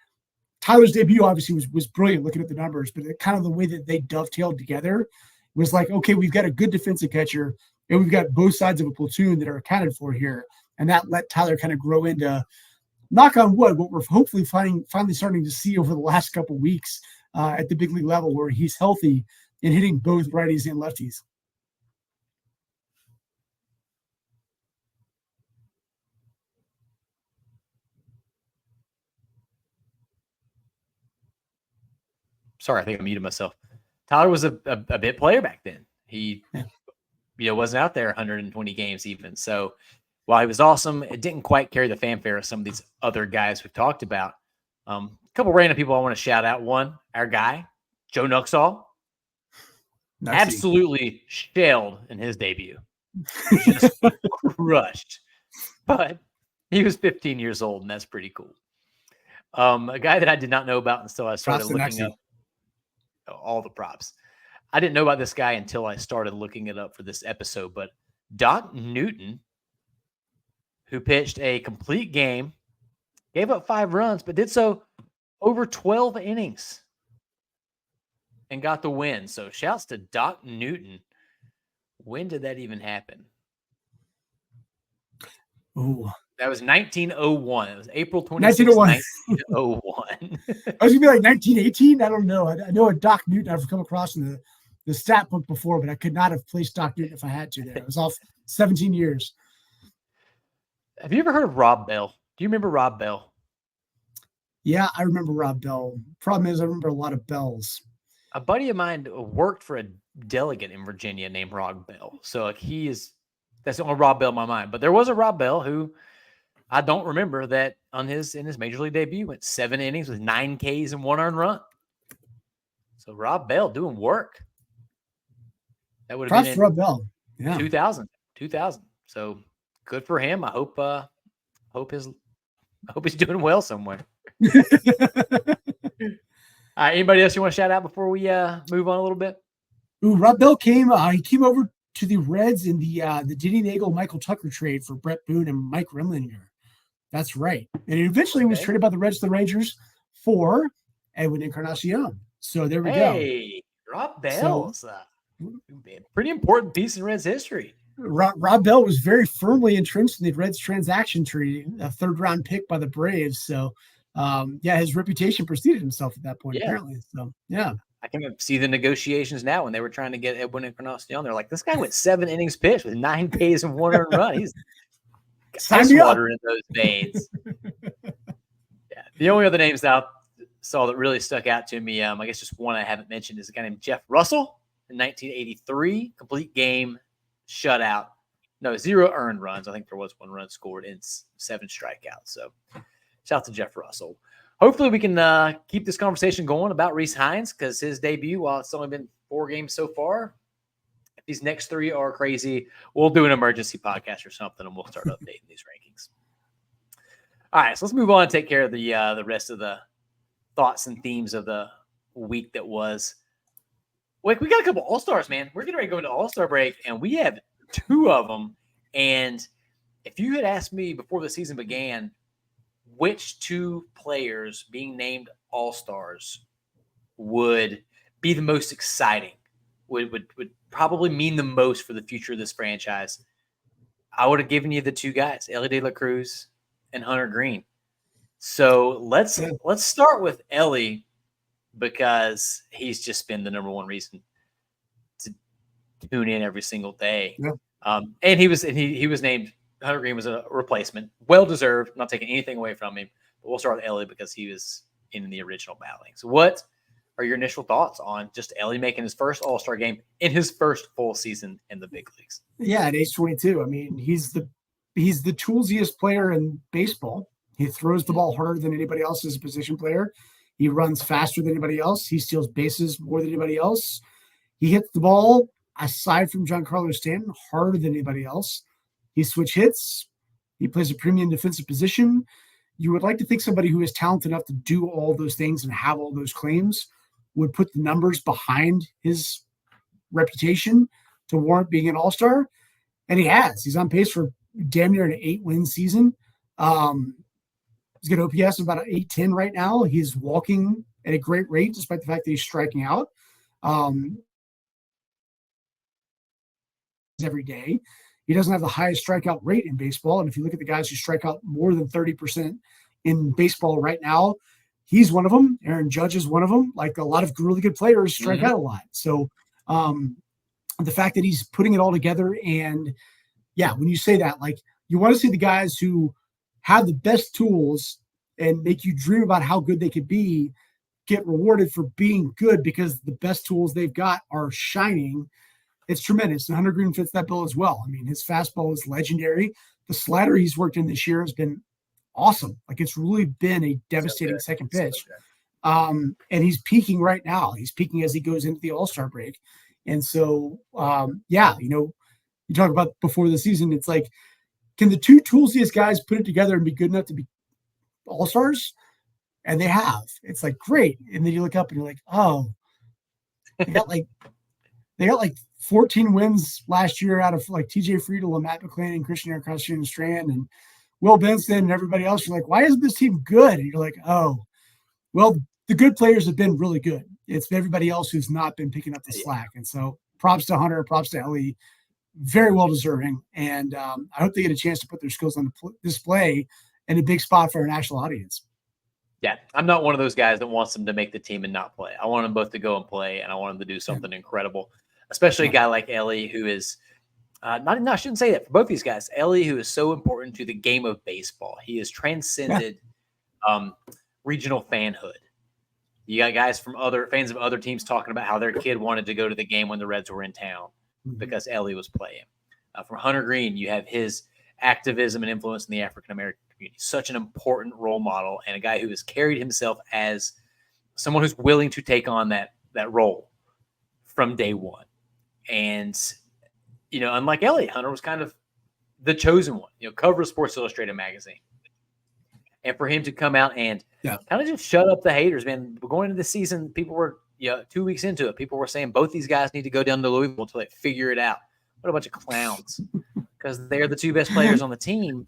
Tyler's debut obviously was brilliant looking at the numbers, but kind of the way that they dovetailed together was like, okay, we've got a good defensive catcher and we've got both sides of a platoon that are accounted for here. And that let Tyler kind of grow into, knock on wood, what we're hopefully finally starting to see over the last couple of weeks at the big league level, where he's healthy and hitting both righties and lefties. Sorry, I think I muted myself. Tyler was a bit player back then. He wasn't out there 120 games even. So while he was awesome, it didn't quite carry the fanfare of some of these other guys we've talked about. A couple random people I want to shout out. One, our guy, Joe Nuxall. Absolutely shelled in his debut. Just crushed. But he was 15 years old, and that's pretty cool. A guy that I did not know about until I started looking up all the props. I didn't know about this guy until I started looking it up for this episode, but Doc Newton, who pitched a complete game, gave up 5 runs, but did so over 12 innings and got the win. So shouts to Doc Newton. When did that even happen? Ooh. That was 1901. It was April 26, 1901. I was going to be like 1918. I don't know. I know a Doc Newton I've come across in the stat book before, but I could not have placed Doc Newton if I had to there. It was off 17 years. Have you ever heard of Rob Bell? Do you remember Rob Bell? Yeah, I remember Rob Bell. Problem is, I remember a lot of Bells. A buddy of mine worked for a delegate in Virginia named Rob Bell. So like that's the only Rob Bell in my mind. But there was a Rob Bell who I don't remember that in his major league debut went 7 innings with 9 Ks and 1 earned run. So Rob Bell doing work. That would have been Rob Bell. Yeah. 2000. So good for him. I hope he's doing well somewhere. All right, anybody else you want to shout out before we move on a little bit? Ooh, Rob Bell came over to the Reds in the Denny Nagel Michael Tucker trade for Brett Boone and Mike Remlinger. That's right. And it eventually was traded by the Reds to the Rangers for Edwin Encarnacion. So there we go. Hey, Rob Bell's pretty important piece in Reds history. Rob Bell was very firmly entrenched in the Reds transaction tree, a 3rd-round pick by the Braves. So, his reputation preceded himself at that point, apparently. So, yeah. I can see the negotiations now when they were trying to get Edwin Encarnacion. They're like, this guy went 7 innings pitched with 9 Ks and 1 earned run. He's ice water in those veins. The only other names that I saw that really stuck out to me, I guess just one I haven't mentioned, is a guy named Jeff Russell in 1983. Complete game shutout. No, 0 earned runs. I think there was 1 run scored in 7 strikeouts. So shout out to Jeff Russell. Hopefully we can keep this conversation going about Rece Hinds, because his debut, while it's only been 4 games so far, if these next 3 are crazy, we'll do an emergency podcast or something, and we'll start updating these rankings. All right, so let's move on and take care of the rest of the thoughts and themes of the week that was. Wait, we got a couple All-Stars, man. We're getting ready to go into All-Star break, and we have 2 of them. And if you had asked me before the season began which 2 players being named All-Stars would be the most exciting, would probably mean the most for the future of this franchise, I would have given you the 2 guys, Elly De La Cruz and Hunter Greene. So let's start with Elly, because he's just been the number 1 reason to tune in every single day. Yeah. And he was named, Hunter Greene was a replacement. Well-deserved. I'm not taking anything away from him. But we'll start with Elly because he was in the original battling. So what are your initial thoughts on just Elly making his first All-Star game in his first full season in the big leagues? Yeah, at age 22. I mean, he's the toolsiest player in baseball. He throws the ball harder than anybody else as a position player. He runs faster than anybody else. He steals bases more than anybody else. He hits the ball aside from Giancarlo Stanton, harder than anybody else. He switch hits. He plays a premium defensive position. You would like to think somebody who is talented enough to do all those things and have all those claims would put the numbers behind his reputation to warrant being an all-star. And he has. He's on pace for damn near an 8-win season. He's got OPS of about an 810 right now. He's walking at a great rate, despite the fact that he's striking out every day. He doesn't have the highest strikeout rate in baseball. And if you look at the guys who strike out more than 30% in baseball right now, he's one of them. Aaron Judge is one of them. Like a lot of really good players strike out a lot. So the fact that he's putting it all together, and yeah, when you say that, like you want to see the guys who have the best tools and make you dream about how good they could be get rewarded for being good because the best tools they've got are shining. It's tremendous. And Hunter Greene fits that bill as well. I mean, his fastball is legendary. The slider he's worked in this year has been awesome. Like it's really been a devastating second pitch. And he's peaking right now. He's peaking as he goes into the All-Star break. And so, you talk about before the season, it's like, can the two toolsiest guys put it together and be good enough to be all-stars? And they have. It's like, great. And then you look up and you're like, oh, they got like 14 wins last year out of like TJ Friedel and Matt McClain and Christian Arcosian and Strand and Will Benson and everybody else. You're like, why isn't this team good? And you're like, oh, well, the good players have been really good. It's everybody else who's not been picking up the slack. And so props to Hunter, props to Elly, very well deserving. And I hope they get a chance to put their skills on display in a big spot for a national audience. Yeah, I'm not one of those guys that wants them to make the team and not play. I want them both to go and play, and I want them to do something incredible, especially a guy like Elly who is I shouldn't say that for both these guys. Elly, who is so important to the game of baseball. He has transcended regional fanhood. You got guys from other fans of other teams talking about how their kid wanted to go to the game when the Reds were in town because Elly was playing. From Hunter Greene, you have his activism and influence in the African-American community. Such an important role model and a guy who has carried himself as someone who's willing to take on that role from day one. And, unlike Elly, Hunter was kind of the chosen one, cover of Sports Illustrated magazine. And for him to come out and kind of just shut up the haters, man. Going into the season, people were 2 weeks into it. People were saying both these guys need to go down to Louisville until they figure it out. What a bunch of clowns, because they're the two best players on the team.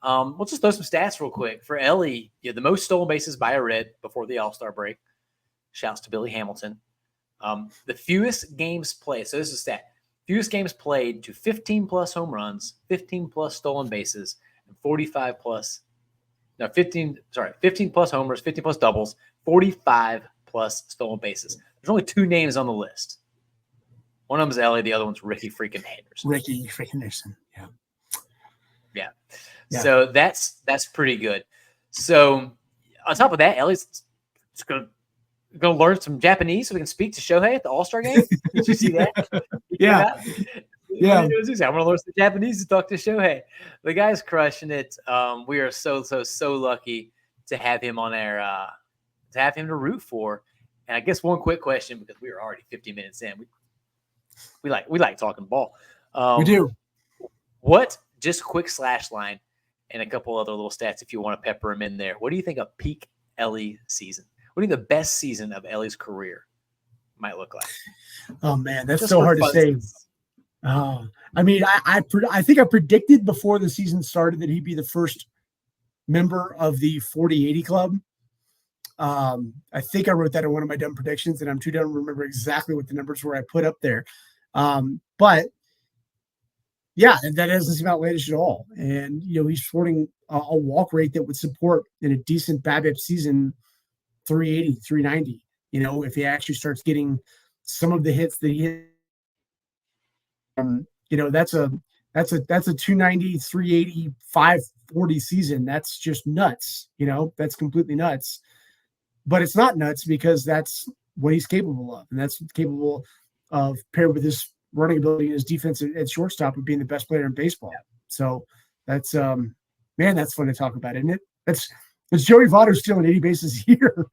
We'll just throw some stats real quick. For Elly, the most stolen bases by a Red before the All-Star break. Shouts to Billy Hamilton. The fewest games played. So this is a stat. Fewest games played to 15-plus home runs, 15-plus stolen bases, and 15-plus homers, 15-plus doubles, 45-plus stolen bases. There's only two names on the list. One of them is Elly. The other one's Ricky freaking Henderson. Ricky freaking Henderson. Yeah. So that's pretty good. So on top of that, Elly's going to learn some Japanese so we can speak to Shohei at the All-Star game. Did you see that? Yeah. I'm going to learn some Japanese to talk to Shohei. The guy's crushing it. We are so lucky to have him on there, to have him to root for. And I guess one quick question, because we are already 50 minutes in. We like talking ball. We do. What, just a quick slash line and a couple other little stats if you want to pepper them in there. What do you think a peak Elly season? What do you think the best season of Elly's career might look like? Oh, man, that's just so hard to say. I mean, I think I predicted before the season started that he'd be the first member of the 40-80 club. I think I wrote that in one of my dumb predictions, and I'm too dumb to remember exactly what the numbers were I put up there. But yeah, that doesn't seem outlandish at all. And, he's sporting a walk rate that would support in a decent BABIP season 380, 390. If he actually starts getting some of the hits that he hit, that's a 290, 380, 540 season. That's just nuts. That's completely nuts. But it's not nuts because that's what he's capable of. And that's capable of, paired with his running ability and his defense at shortstop, of being the best player in baseball. So that's, that's fun to talk about, isn't it? It's Joey Votto stealing 80 bases a year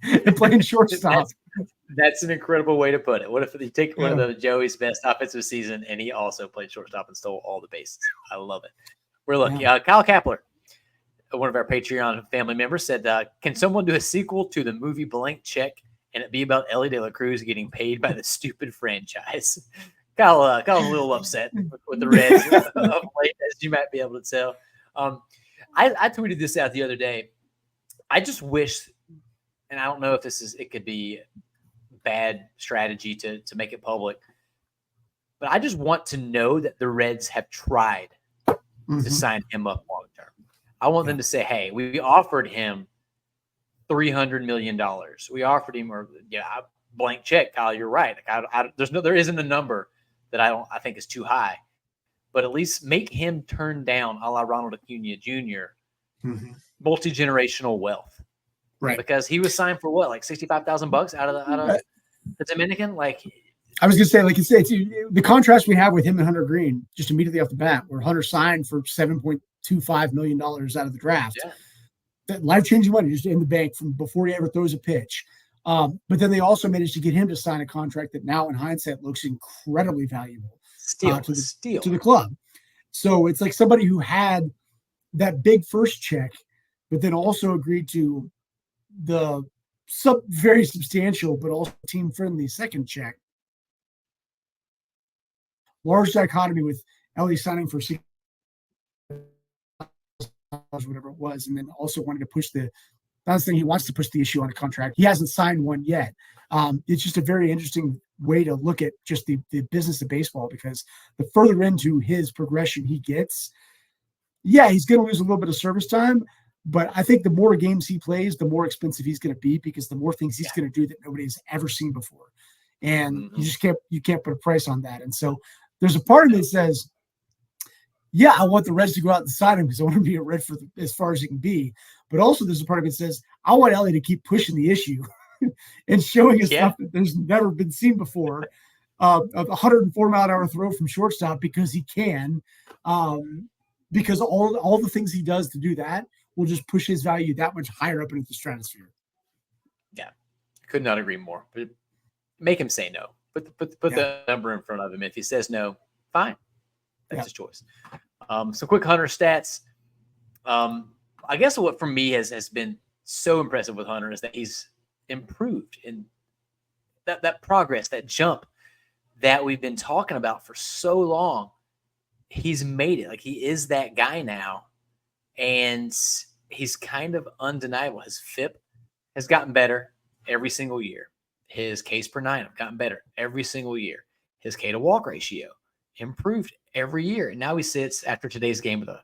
and playing shortstop. That's an incredible way to put it. What if you take one of the Joey's best offensive season and he also played shortstop and stole all the bases? I love it. We're lucky. Kyle Kapler, one of our Patreon family members, said, can someone do a sequel to the movie Blank Check and it be about Elly De La Cruz getting paid by the stupid franchise? Kyle's a little upset with the Reds of late, as you might be able to tell. I tweeted this out the other day. I just wish, and I don't know if it could be bad strategy to make it public, but I just want to know that the Reds have tried to sign him up long term. I want them to say, hey, we offered him $300 million. We offered him, blank check, Kyle, you're right. There isn't a number that I think is too high, but at least make him turn down a la Ronald Acuna Jr. Multi-generational wealth. Right. Because he was signed for what, like $65,000 out of the Dominican? Like, I was going to say, like you say, the contrast we have with him and Hunter Greene just immediately off the bat, where Hunter signed for $7.25 million out of the draft. Yeah. That life-changing money just in the bank from before he ever throws a pitch. But then they also managed to get him to sign a contract that now in hindsight looks incredibly valuable to the club. So it's like somebody who had that big first check, but then also agreed to the very substantial, but also team-friendly second check. Large dichotomy with Elly signing for $6, whatever it was, and then also wanting to push that's the thing, he wants to push the issue on a contract. He hasn't signed one yet. It's just a very interesting way to look at just the business of baseball, because the further into his progression he gets, he's going to lose a little bit of service time, but I think the more games he plays, the more expensive he's going to be, because the more things he's going to do that nobody has ever seen before. And you can't put a price on that. And so there's a part of me that says, I want the Reds to go out and sign him because I want to be a Red for as far as he can be. But also there's a part of me that says, I want Elly to keep pushing the issue and showing us stuff that there's never been seen before. Of 104-mile-an-hour throw from shortstop because he can. Because all the things he does to do that will just push his value that much higher up into the stratosphere. Yeah, could not agree more. But make him say no. Put the number in front of him. If he says no, fine. That's his choice. Some quick Hunter stats. I guess what for me has been so impressive with Hunter is that he's improved in that progress, that jump that we've been talking about for so long. He's made it. Like, he is that guy now, and he's kind of undeniable. His FIP has gotten better every single year. His Ks per nine have gotten better every single year. His K to walk ratio improved every year. And now he sits after today's game with a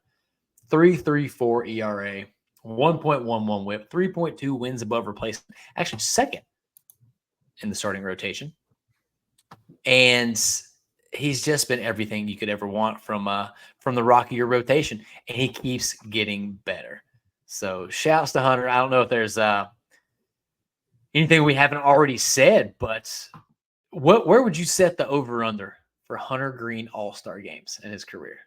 3.34 ERA, 1.11 whip, 3.2 wins above replacement, actually second in the starting rotation. And he's just been everything you could ever want from the rockier rotation, and he keeps getting better. So shouts to Hunter. I don't know if there's anything we haven't already said, but where would you set the over-under for Hunter Greene All-Star games in his career?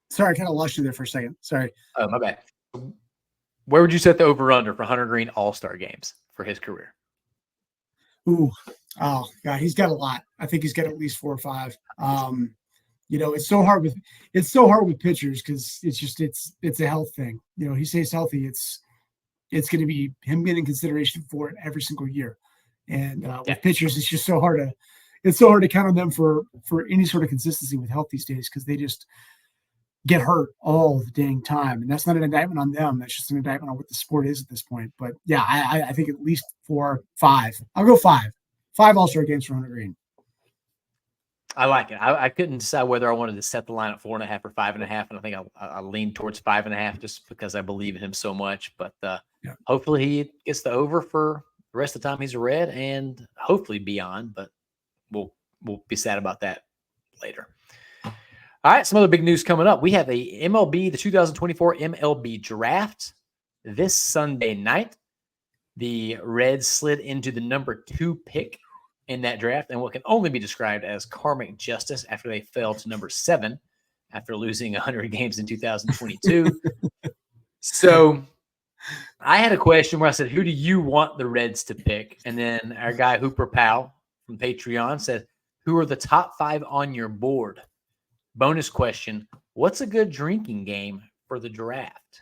Sorry, I kind of lost you there for a second. Sorry. Oh, my bad. Where would you set the over-under for Hunter Greene All-Star games for his career? Ooh, oh God, he's got a lot. I think he's got at least 4 or 5. It's so hard with pitchers because it's a health thing. He stays healthy. It's going to be him getting consideration for it every single year. And with pitchers, it's just so hard to count on them for any sort of consistency with health these days, because they just get hurt all the dang time. And that's not an indictment on them. That's just an indictment on what the sport is at this point. But I think at least 4, 5. I'll go 5. 5 All-Star games for Hunter Greene. I like it. I couldn't decide whether I wanted to set the line at 4.5 or 5.5, and I think I lean towards 5.5 just because I believe in him so much. But hopefully he gets the over for the rest of the time he's a Red, and hopefully beyond. But we'll be sad about that later. All right, some other big news coming up. We have the 2024 MLB draft this Sunday night. The Reds slid into the number 2 pick in that draft, and what can only be described as karmic justice after they fell to number 7 after losing 100 games in 2022. So I had a question where I said, who do you want the Reds to pick? And then our guy Hooper Powell from Patreon said, who are the top 5 on your board? Bonus question, what's a good drinking game for the draft?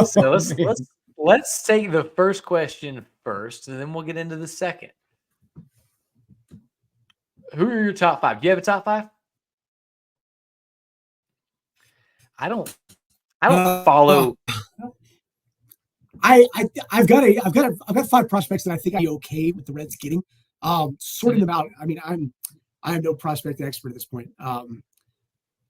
So let's take the first question first, and then we'll get into the second. Who are your top 5? Do you have a top 5? I don't follow. I've got 5 prospects that I think I'd be okay with the Reds getting. Sorting them out. I mean, I am no prospect expert at this point.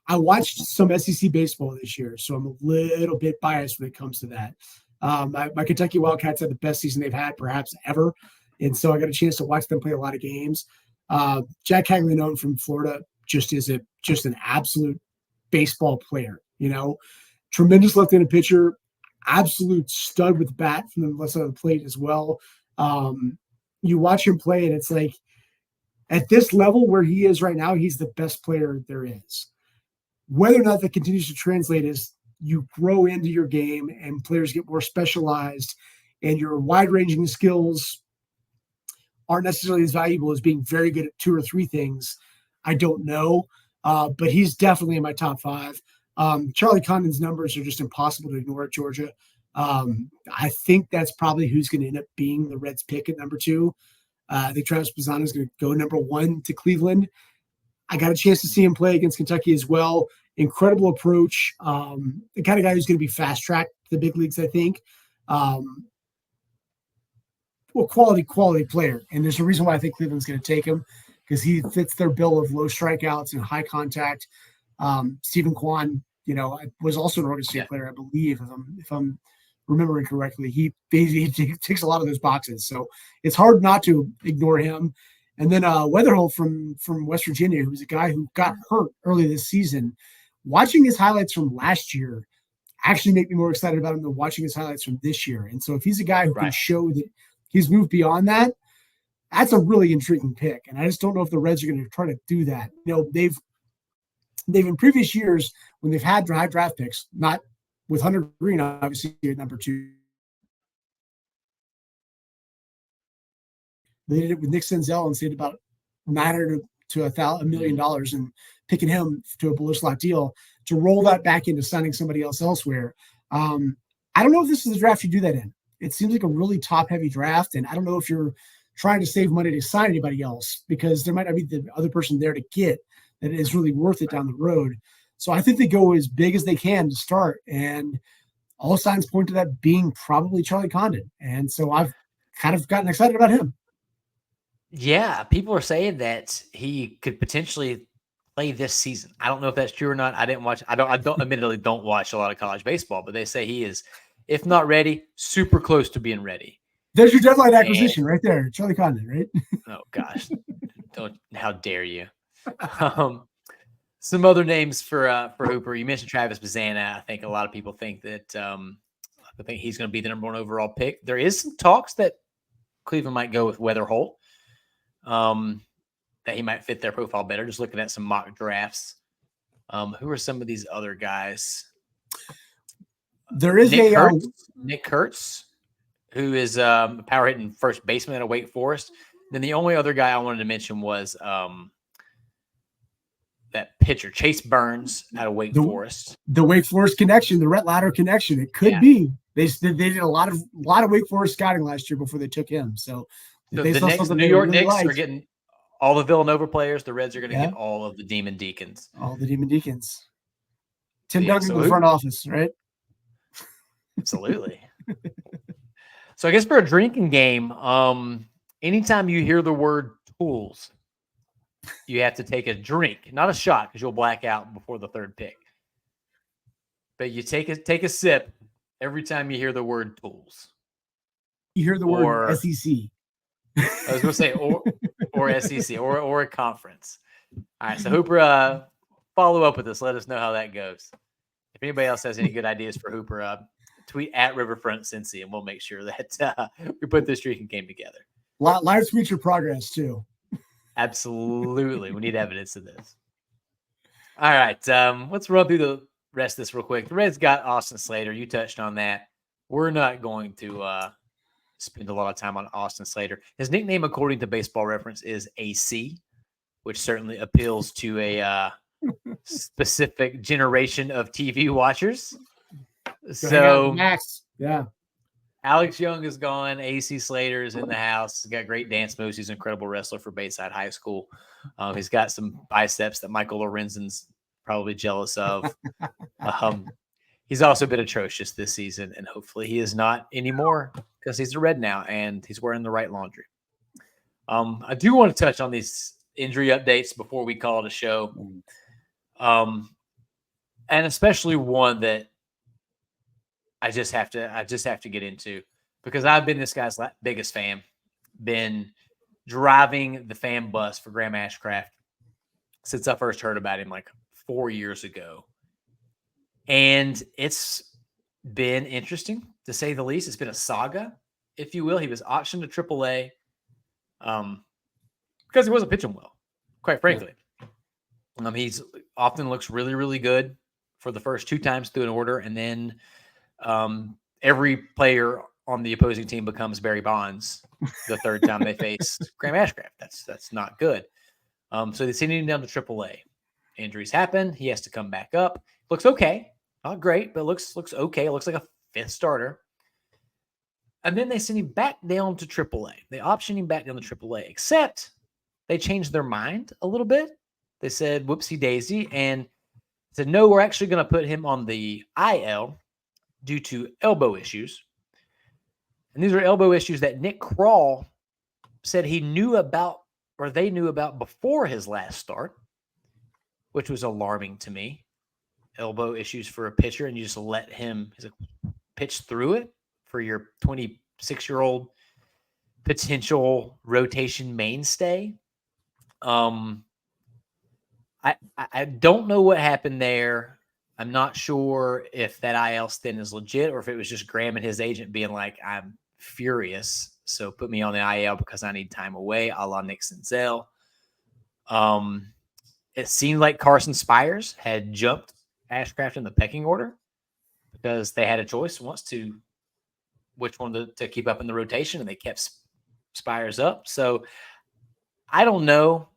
I watched some SEC baseball this year, so I'm a little bit biased when it comes to that. My Kentucky Wildcats had the best season they've had perhaps ever, and so I got a chance to watch them play a lot of games. Jack Caglianone from Florida just is an absolute baseball player. Tremendous left-handed pitcher, absolute stud with the bat from the left side of the plate as well. You watch him play, and it's like at this level where he is right now, he's the best player there is. Whether or not that continues to translate is you grow into your game and players get more specialized and your wide-ranging skills aren't necessarily as valuable as being very good at 2 or 3 things. I don't know, but he's definitely in my top 5. Charlie Condon's numbers are just impossible to ignore at Georgia. I think that's probably who's going to end up being the Reds pick at number 2. I think Travis Pisano is going to go number 1 to Cleveland. I got a chance to see him play against Kentucky as well. Incredible approach. The kind of guy who's going to be fast-tracked to the big leagues, I think. Quality player. And there's a reason why I think Cleveland's going to take him, because he fits their bill of low strikeouts and high contact. Stephen Kwan, was also an Oregon State player, I believe, if I'm remembering correctly. He ticks a lot of those boxes. So it's hard not to ignore him. And then Weatherholt from West Virginia, who's a guy who got hurt early this season. Watching his highlights from last year actually make me more excited about him than watching his highlights from this year. And so if he's a guy who can show that he's moved beyond that, that's a really intriguing pick. And I just don't know if the Reds are going to try to do that. They've in previous years, when they've had high draft picks, not with Hunter Greene, obviously at number 2. They did it with Nick Senzel and saved about $900 to $1 million and picking him to a below slot deal to roll that back into signing somebody else elsewhere. I don't know if this is the draft you do that in. It seems like a really top-heavy draft, and I don't know if you're trying to save money to sign anybody else, because there might not be the other person there to get that is really worth it down the road. So I think they go as big as they can to start, and all signs point to that being probably Charlie Condon. And so I've kind of gotten excited about him. Yeah, people are saying that he could potentially play this season. I don't know if that's true or not. I didn't watch. I don't admittedly don't watch a lot of college baseball, but they say he is, if not ready, super close to being ready. There's your deadline acquisition right there, Charlie Condon, right? Oh gosh, how dare you? Some other names for Hooper. You mentioned Travis Pisano. I think a lot of people think that I think he's going to be the number 1 overall pick. There is some talks that Cleveland might go with Weatherholt. That he might fit their profile better. Just looking at some mock drafts. Who are some of these other guys? There is Nick Kurtz, who is a power hitting first baseman at Wake Forest. Then the only other guy I wanted to mention was that pitcher, Chase Burns, out of Wake Forest. The Wake Forest connection, the Rhett Ladder connection. It could be. They did a lot of Wake Forest scouting last year before they took him. So the New York Knicks are getting all the Villanova players. The Reds are going to get all of the Demon Deacons. All the Demon Deacons. Tim Duncan in the front office, right? Absolutely. So I guess for a drinking game, anytime you hear the word tools, you have to take a drink, not a shot, because you'll black out before the 3rd pick. But you take a sip every time you hear the word tools. You hear the word SEC. I was going to say or SEC or a conference. All right, so Hooper, follow up with us. Let us know how that goes. If anybody else has any good ideas for Hooper, tweet at Riverfront Cincy, and we'll make sure that we put this drinking game together. Live tweet your progress too. Absolutely, we need evidence of this. All right, let's run through the rest this real quick. The Reds got Austin Slater. You touched on that. We're not going to spend a lot of time on Austin Slater. His nickname, according to Baseball Reference, is AC, which certainly appeals to a specific generation of TV watchers. So Max, yeah. Alex Young is gone. AC Slater is in the house. He's got great dance moves. He's an incredible wrestler for Bayside High School. He's got some biceps that Michael Lorenzen's probably jealous of. He's also been atrocious this season, and hopefully he is not anymore because he's a Red now and he's wearing the right laundry. I do want to touch on these injury updates before we call it a show, and especially one that I just have to get into because I've been this guy's biggest fan, been driving the fan bus for Graham Ashcraft since I first heard about him like 4 years ago. And it's been interesting to say the least. It's been a saga, if you will. He was auctioned to AAA because he wasn't pitching well, quite frankly. He's often looks really, really good for the first 2 times through an order, and then every player on the opposing team becomes Barry Bonds the 3rd time they face Graham Ashcraft. That's not good. So they send him down to AAA. Injuries happen. He has to come back up. Looks okay. Not great, but looks okay. It looks like a 5th starter. And then they send him back down to AAA. They option him back down to AAA, except they changed their mind a little bit. They said, whoopsie daisy, and said, no, we're actually going to put him on the IL due to elbow issues. And these are elbow issues that Nick Krall said he knew about, or they knew about before his last start, which was alarming to me. Elbow issues for a pitcher, and you just let him pitch through it for your 26-year-old potential rotation mainstay. I don't know what happened there. I'm not sure if that IL stint is legit or if it was just Graham and his agent being like, I'm furious, so put me on the IL because I need time away, a la Nick Senzel. It seemed like Carson Spires had jumped Ashcraft in the pecking order because they had a choice once to which one to keep up in the rotation, and they kept Spires up. So I don't know,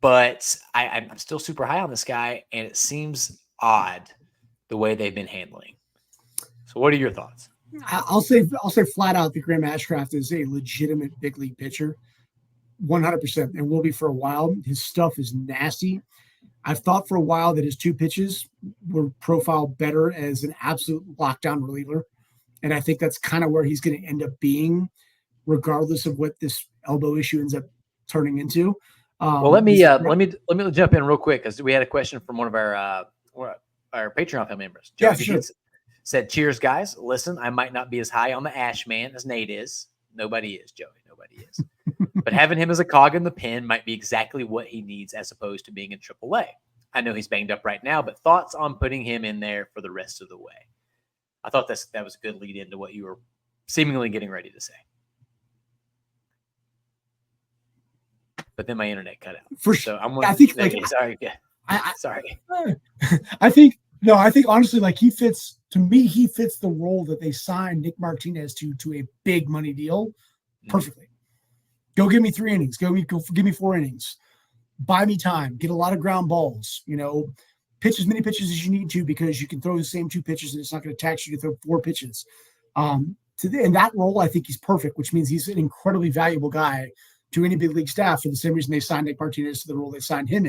but I'm still super high on this guy, and it seems odd the way they've been handling. So what are your thoughts? I'll say flat out that Graham Ashcraft is a legitimate big league pitcher, 100%, and will be for a while. His stuff is nasty. I've thought for a while that his 2 pitches were profiled better as an absolute lockdown reliever. And I think that's kind of where he's going to end up being, regardless of what this elbow issue ends up turning into. Well, let me jump in real quick because we had a question from one of our Patreon family members. Joey, yeah, sure. Said, cheers, guys. Listen, I might not be as high on the Ash Man as Nate is. Nobody is, Joey. Nobody is. But having him as a cog in the pen might be exactly what he needs as opposed to being in AAA. I know he's banged up right now, but thoughts on putting him in there for the rest of the way? I thought that was a good lead into what you were seemingly getting ready to say. But then my internet cut out. So I think sorry. Sorry. I think honestly, like he fits the role that they signed Nick Martinez to a big money deal perfectly. Go give me 3 innings. Go give me 4 innings. Buy me time. Get a lot of ground balls. Pitch as many pitches as you need to because you can throw the same 2 pitches and it's not going to tax you to throw 4 pitches. In that role, I think he's perfect, which means he's an incredibly valuable guy to any big league staff for the same reason they signed Nick Martinez to the role they signed him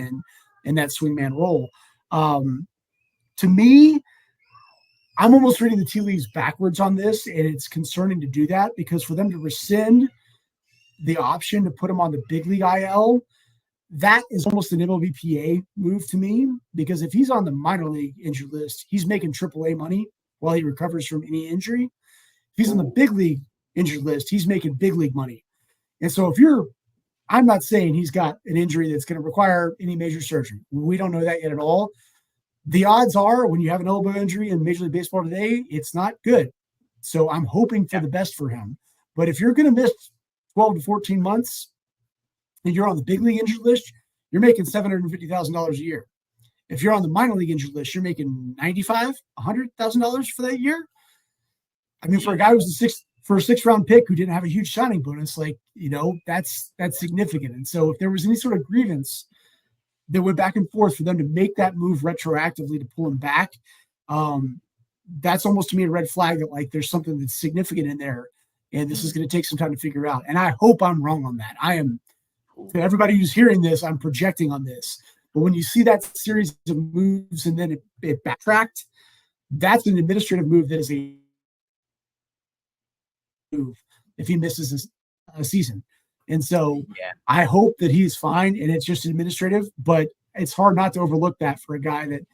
in that swingman role. To me, I'm almost reading the tea leaves backwards on this, and it's concerning to do that because for them to rescind the option to put him on the big league IL, that is almost an MLBPA move to me, because if he's on the minor league injury list, he's making AAA money while he recovers from any injury. If he's on the big league injury list, he's making big league money. And so I'm not saying he's got an injury that's going to require any major surgery. We don't know that yet at all. The odds are when you have an elbow injury in Major League Baseball today, it's not good. So I'm hoping for the best for him. But if you're going to miss 12 to 14 months and you're on the big league injury list, you're making $750,000 a year. If you're on the minor league injured list, you're making $100,000 for that year. I mean, for a guy who was a sixth-round pick who didn't have a huge signing bonus, like, that's significant. And so if there was any sort of grievance that went back and forth for them to make that move retroactively to pull him back, that's almost to me a red flag that, like, there's something that's significant in there, and this is going to take some time to figure out. And I hope I'm wrong on that. I am, to everybody who's hearing this, I'm projecting on this. But when you see that series of moves and then it backtracked, that's an administrative move that is a move if he misses a season. And so I hope that he's fine and it's just administrative, but it's hard not to overlook that for a guy that,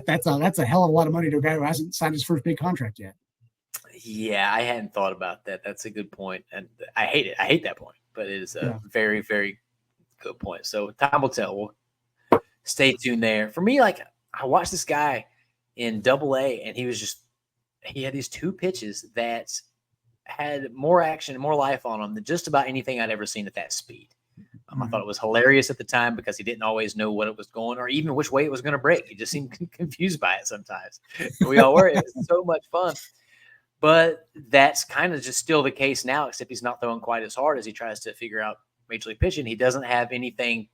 that's a hell of a lot of money to a guy who hasn't signed his first big contract yet. Yeah, I hadn't thought about that. That's a good point. And I hate it. I hate that point, but it is a very, very good point. So time will tell. We'll stay tuned there. For me, like, I watched this guy in Double-A, and he had these 2 pitches that had more action and more life on them than just about anything I'd ever seen at that speed. I thought it was hilarious at the time because he didn't always know what it was going or even which way it was going to break. He just seemed confused by it sometimes. We all were. It was so much fun. But that's kind of just still the case now, except he's not throwing quite as hard as he tries to figure out Major League pitching. He doesn't have anything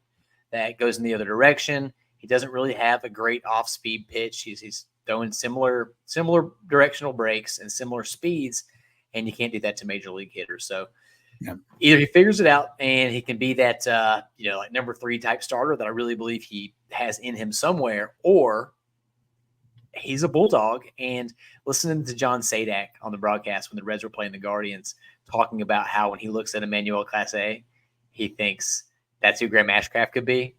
that goes in the other direction. He doesn't really have a great off-speed pitch. He's throwing similar directional breaks and similar speeds, and you can't do that to Major League hitters. So either he figures it out and he can be that, like number 3 type starter that I really believe he has in him somewhere, or he's a bulldog. And listening to John Sadak on the broadcast when the Reds were playing the Guardians, talking about how when he looks at Emmanuel Clase, he thinks that's who Graham Ashcraft could be.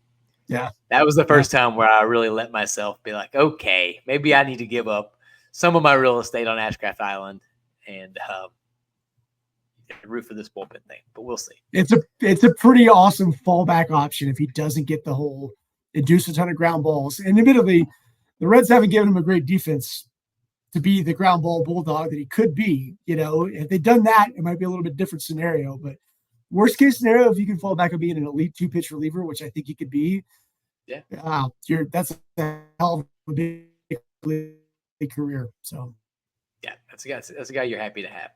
Yeah. That was the first time where I really let myself be like, okay, maybe I need to give up some of my real estate on Ashcraft Island and root for this bullpen thing, but we'll see. It's a pretty awesome fallback option if he doesn't get the whole induce a ton of ground balls. And admittedly, the Reds haven't given him a great defense to be the ground ball bulldog that he could be. If they'd done that, it might be a little bit different scenario. But worst case scenario, if you can fall back and be an elite 2-pitch reliever, which I think he could be, that's a hell of a big career. So, yeah, that's a guy you're happy to have.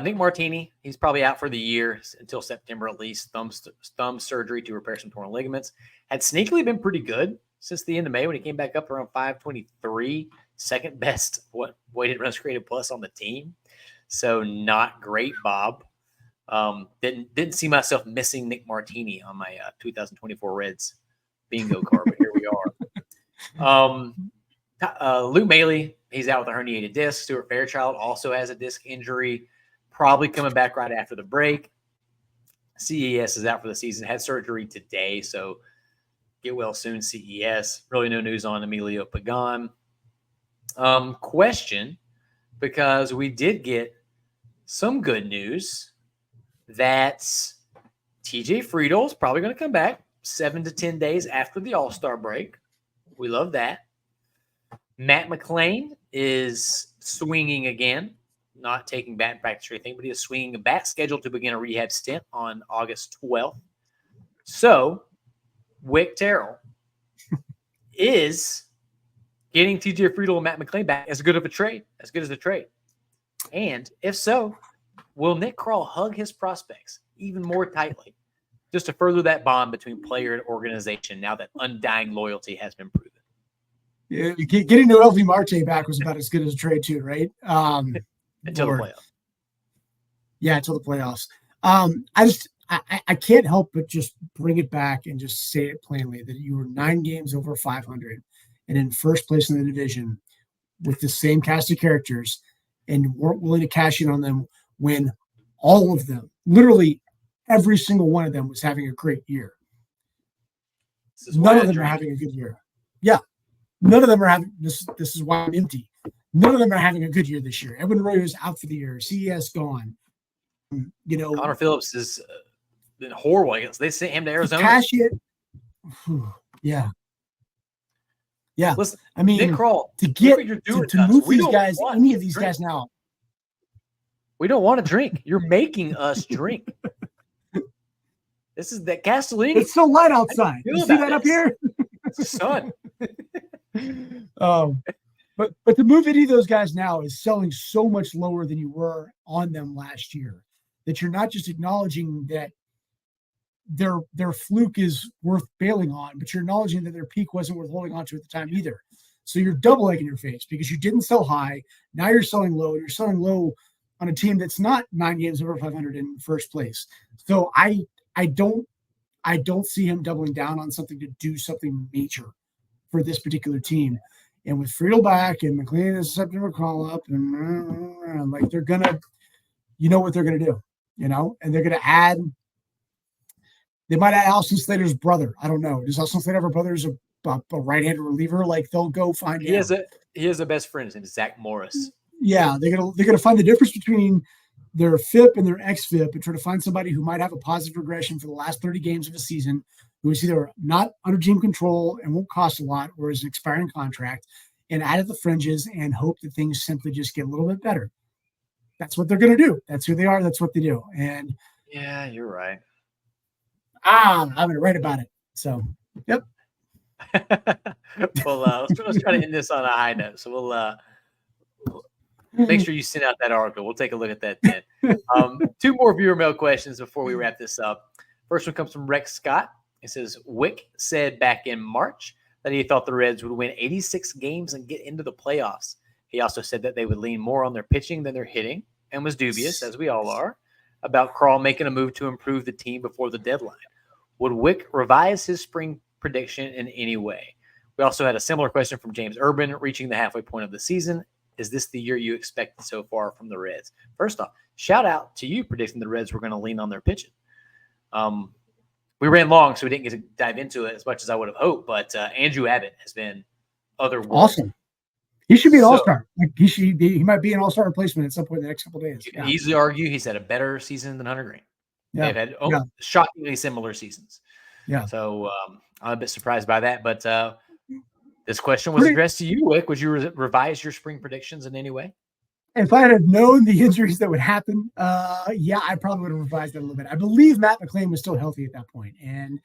Nick Martini, he's probably out for the year until September at least. Thumb surgery to repair some torn ligaments. Had sneakily been pretty good since the end of May when he came back up around 523, second best weighted runs created plus on the team. So not great, Bob. Didn't see myself missing Nick Martini on my 2024 Reds bingo card, but here we are. Luke Maile, he's out with a herniated disc. Stuart Fairchild also has a disc injury, probably coming back right after the break. CES is out for the season, had surgery today, so get well soon, CES. Really no news on Emilio Pagan. Question, because we did get some good news that TJ Friedl is probably going to come back 7 to 10 days after the All-Star break. We love that. Matt McClain is swinging again, not taking bat practice or anything, but he is swinging a bat, scheduled to begin a rehab stint on August 12th. So, Wick Terrell is getting TJ Friedl and Matt McClain back as good as a trade. And if so, will Nick Krall hug his prospects even more tightly just to further that bond between player and organization now that undying loyalty has been proven? Yeah, getting Noelvi Marte back was about as good as a trade too, right? Until the playoffs. Yeah, until the playoffs. I can't help but just bring it back and just say it plainly that you were 9 games over 500 and in first place in the division with the same cast of characters and weren't willing to cash in on them when all of them, literally every single one of them, was having a great year. None of them are having a good year. Yeah. None of them are having this. This is why I'm empty. None of them are having a good year this year. Edwin Roy is out for the year. CES gone. Connor Phillips has been horrible against. They sent him to Arizona. Cash it. Yeah. Yeah. Listen, I mean, Nick Krall, to move these guys, any of these guys now. We don't want to drink. You're making us drink. This is that Castellini. It's so light outside. You see that up here? Sun. But to move any of those guys now is selling so much lower than you were on them last year that you're not just acknowledging that their fluke is worth bailing on, but you're acknowledging that their peak wasn't worth holding on to at the time either. So you're double egg in your face because you didn't sell high. Now you're selling low. You're selling low on a team that's not 9 games over 500 in first place. So I don't see him doubling down on something to do something major for this particular team. And with Friedel back and McLean is September call up, and like they're gonna, you know what they're gonna do, and they're gonna add. They might add Alston Slater's brother. I don't know. Does Alston Slater have a brother who's a right-handed reliever? Like they'll go find. He has a best friend. His name is Zach Morris. Yeah, they're gonna find the difference between their FIP and their xFIP and try to find somebody who might have a positive regression for the last 30 games of a season, who is either not under team control and won't cost a lot, or is an expiring contract, and add at the fringes and hope that things simply just get a little bit better. That's what they're going to do. That's who they are. That's what they do. And yeah, you're right. I'm going to write about it. So, yep. Well, let's try to end this on a high note. So we'll make sure you send out that article. We'll take a look at that then. 2 more viewer mail questions before we wrap this up. First one comes from Rex Scott. It says, Wick said back in March that he thought the Reds would win 86 games and get into the playoffs. He also said that they would lean more on their pitching than their hitting and was dubious, as we all are, about Krall making a move to improve the team before the deadline. Would Wick revise his spring prediction in any way? We also had a similar question from James Urban, reaching the halfway point of the season. Is this the year you expected so far from the Reds? First off, shout out to you predicting the Reds were going to lean on their pitching. We ran long, so we didn't get to dive into it as much as I would have hoped. But Andrew Abbott has been otherworldly. Awesome. He should be an all-star. Like he might be an all-star replacement at some point in the next couple of days. You can easily argue he's had a better season than Hunter Greene. Yeah. They've had shockingly similar seasons. Yeah. So I'm a bit surprised by that. But this question was addressed to you, Wick. Would you revise your spring predictions in any way? If I had known the injuries that would happen, I probably would have revised it a little bit. I believe Matt McLean was still healthy at that point, and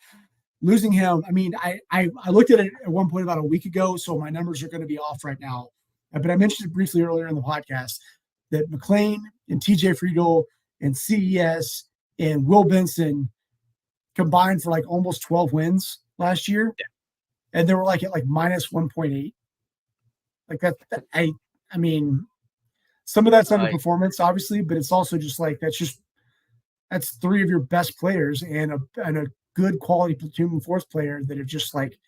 losing him, I mean, I looked at it at one point about a week ago, so my numbers are going to be off right now. But I mentioned it briefly earlier in the podcast that McLean and TJ Friedel and CES and Will Benson combined for like almost 12 wins last year, and they were like at like minus 1.8. Like that, I mean. Some of that's underperformance, obviously, but it's also just like that's 3 of your best players and a good quality platoon and fourth player that are just like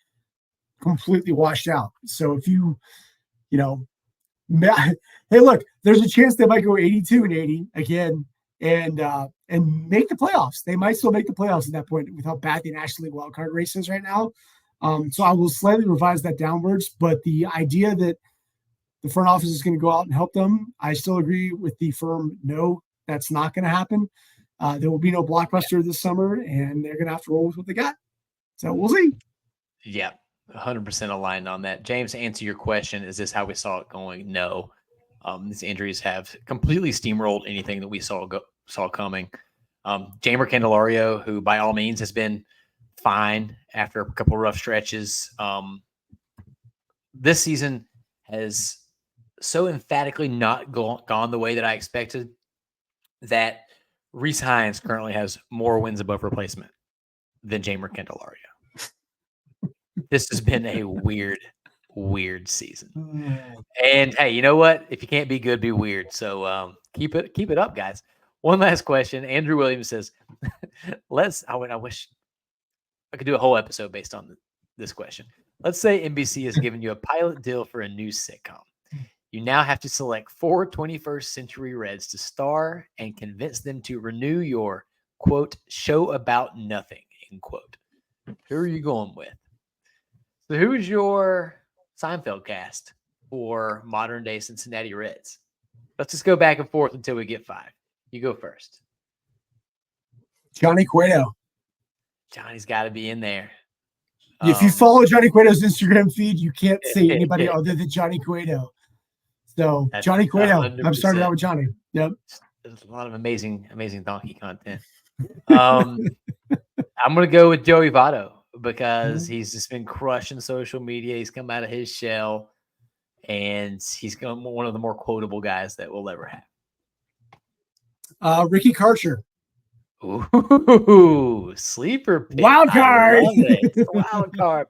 completely washed out. So if you hey, look, there's a chance they might go 82 and 80 again and make the playoffs. They might still make the playoffs at that point with how bad the National League wildcard race is right now. So I will slightly revise that downwards, but the idea that the front office is going to go out and help them, I still agree with the firm. No, that's not going to happen. There will be no blockbuster this summer, and they're going to have to roll with what they got. So we'll see. Yeah, 100% aligned on that. James, to answer your question, is this how we saw it going? No. These injuries have completely steamrolled anything that we saw coming. Jeimer Candelario, who by all means has been fine after a couple rough stretches, this season has so emphatically not gone the way that I expected that Rece Hinds currently has more wins above replacement than Jeimer Candelario. This has been a weird season. And hey, you know what? If you can't be good, be weird. So keep it up, guys. One last question. Andrew Williams says, I wish I could do a whole episode based on this question. Let's say NBC has given you a pilot deal for a new sitcom. You now have to select 4 21st century Reds to star and convince them to renew your, quote, show about nothing, end quote. Who are you going with? So who is your Seinfeld cast for modern day Cincinnati Reds? Let's just go back and forth until we get 5. You go first. Johnny Cueto. Johnny's got to be in there. If you follow Johnny Cueto's Instagram feed, you can't see anybody other than Johnny Cueto. So Johnny Cueto, 100%. I'm starting out with Johnny. Yep. There's a lot of amazing donkey content. I'm going to go with Joey Votto. because he's just been crushing social media. He's come out of his shell, and he's one of the more quotable guys that we'll ever have. Ricky Karcher. Ooh, sleeper pick. Wild card. Wild card.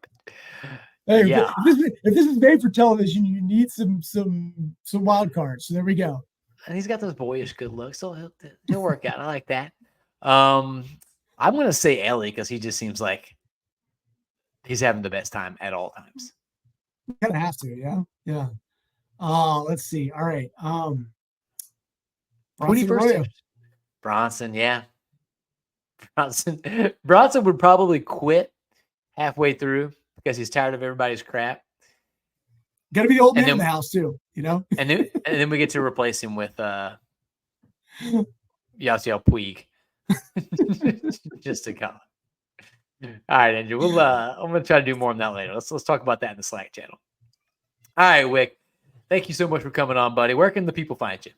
Hey, yeah. If this is made for television, you need some wild cards. So there we go. And he's got those boyish good looks, so he'll work out. I like that. I'm gonna say Elly because he just seems like he's having the best time at all times. You kind of have to, yeah. Let's see. All right. Bronson, yeah. Bronson would probably quit halfway through because he's tired of everybody's crap. Got to be the old man in the house too, you know. and then we get to replace him with Yasiel Puig, just to come. All right, Andrew. I'm gonna try to do more on that later. Let's talk about that in the Slack channel. All right, Wick. Thank you so much for coming on, buddy. Where can the people find you?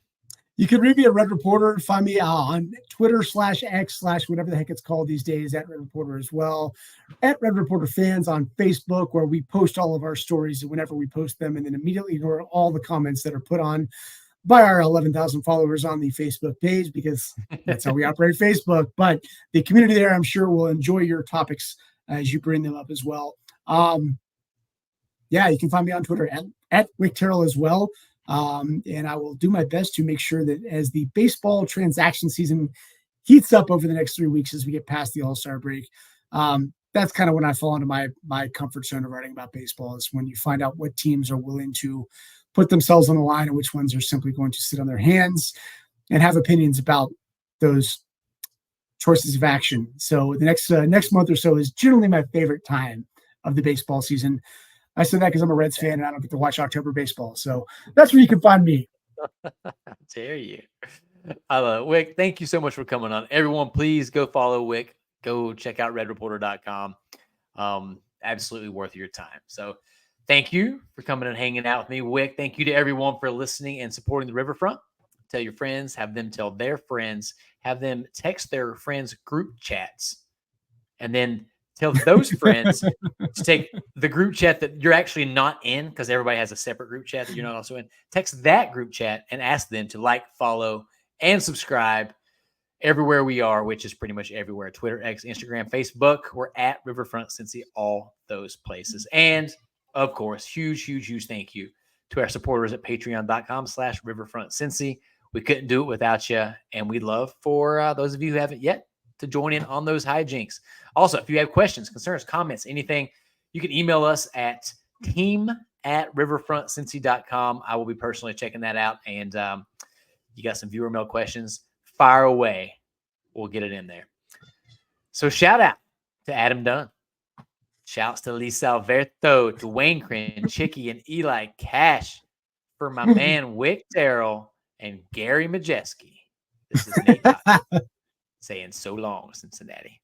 You can read me at Red Reporter. Find me on Twitter /X/ whatever the heck it's called these days at Red Reporter as well. At Red Reporter Fans on Facebook, where we post all of our stories whenever we post them, and then immediately ignore all the comments that are put on by our 11,000 followers on the Facebook page, because that's how we operate Facebook. But the community there, I'm sure, will enjoy your topics as you bring them up as well. Yeah, you can find me on Twitter at Wick Terrell as well. And I will do my best to make sure that as the baseball transaction season heats up over the next 3 weeks, as we get past the All-Star break, that's kind of when I fall into my comfort zone of writing about baseball, is when you find out what teams are willing to put themselves on the line and which ones are simply going to sit on their hands and have opinions about those choices of action. So the next month or so is generally my favorite time of the baseball season. I said that because I'm a Reds fan and I don't get to watch October baseball. So that's where you can find me. How dare you? I love it. Wick, thank you so much for coming on. Everyone, please go follow Wick. Go check out redreporter.com. Absolutely worth your time. So thank you for coming and hanging out with me, Wick. Thank you to everyone for listening and supporting the Riverfront. Tell your friends, have them tell their friends, have them text their friends' group chats, and then tell those friends to take the group chat that you're actually not in, because everybody has a separate group chat that you're not also in. Text that group chat and ask them to like, follow, and subscribe everywhere we are, which is pretty much everywhere. Twitter, X, Instagram, Facebook. We're at Riverfront Cincy, all those places. And, of course, huge thank you to our supporters at patreon.com/RiverfrontCincy. We couldn't do it without you, and we'd love for those of you who haven't yet to join in on those hijinks. Also, if you have questions, concerns, comments, anything, you can email us at team@riverfrontcincy.com. I will be personally checking that out. And you got some viewer mail questions, fire away. We'll get it in there. So shout out to Adam Dunn. Shouts to Lisa Alberto, to Wayne Crane, Chicky, and Eli Cash, for my man Wick Terrell and Gary Majeski. This is Nate saying so long, Cincinnati.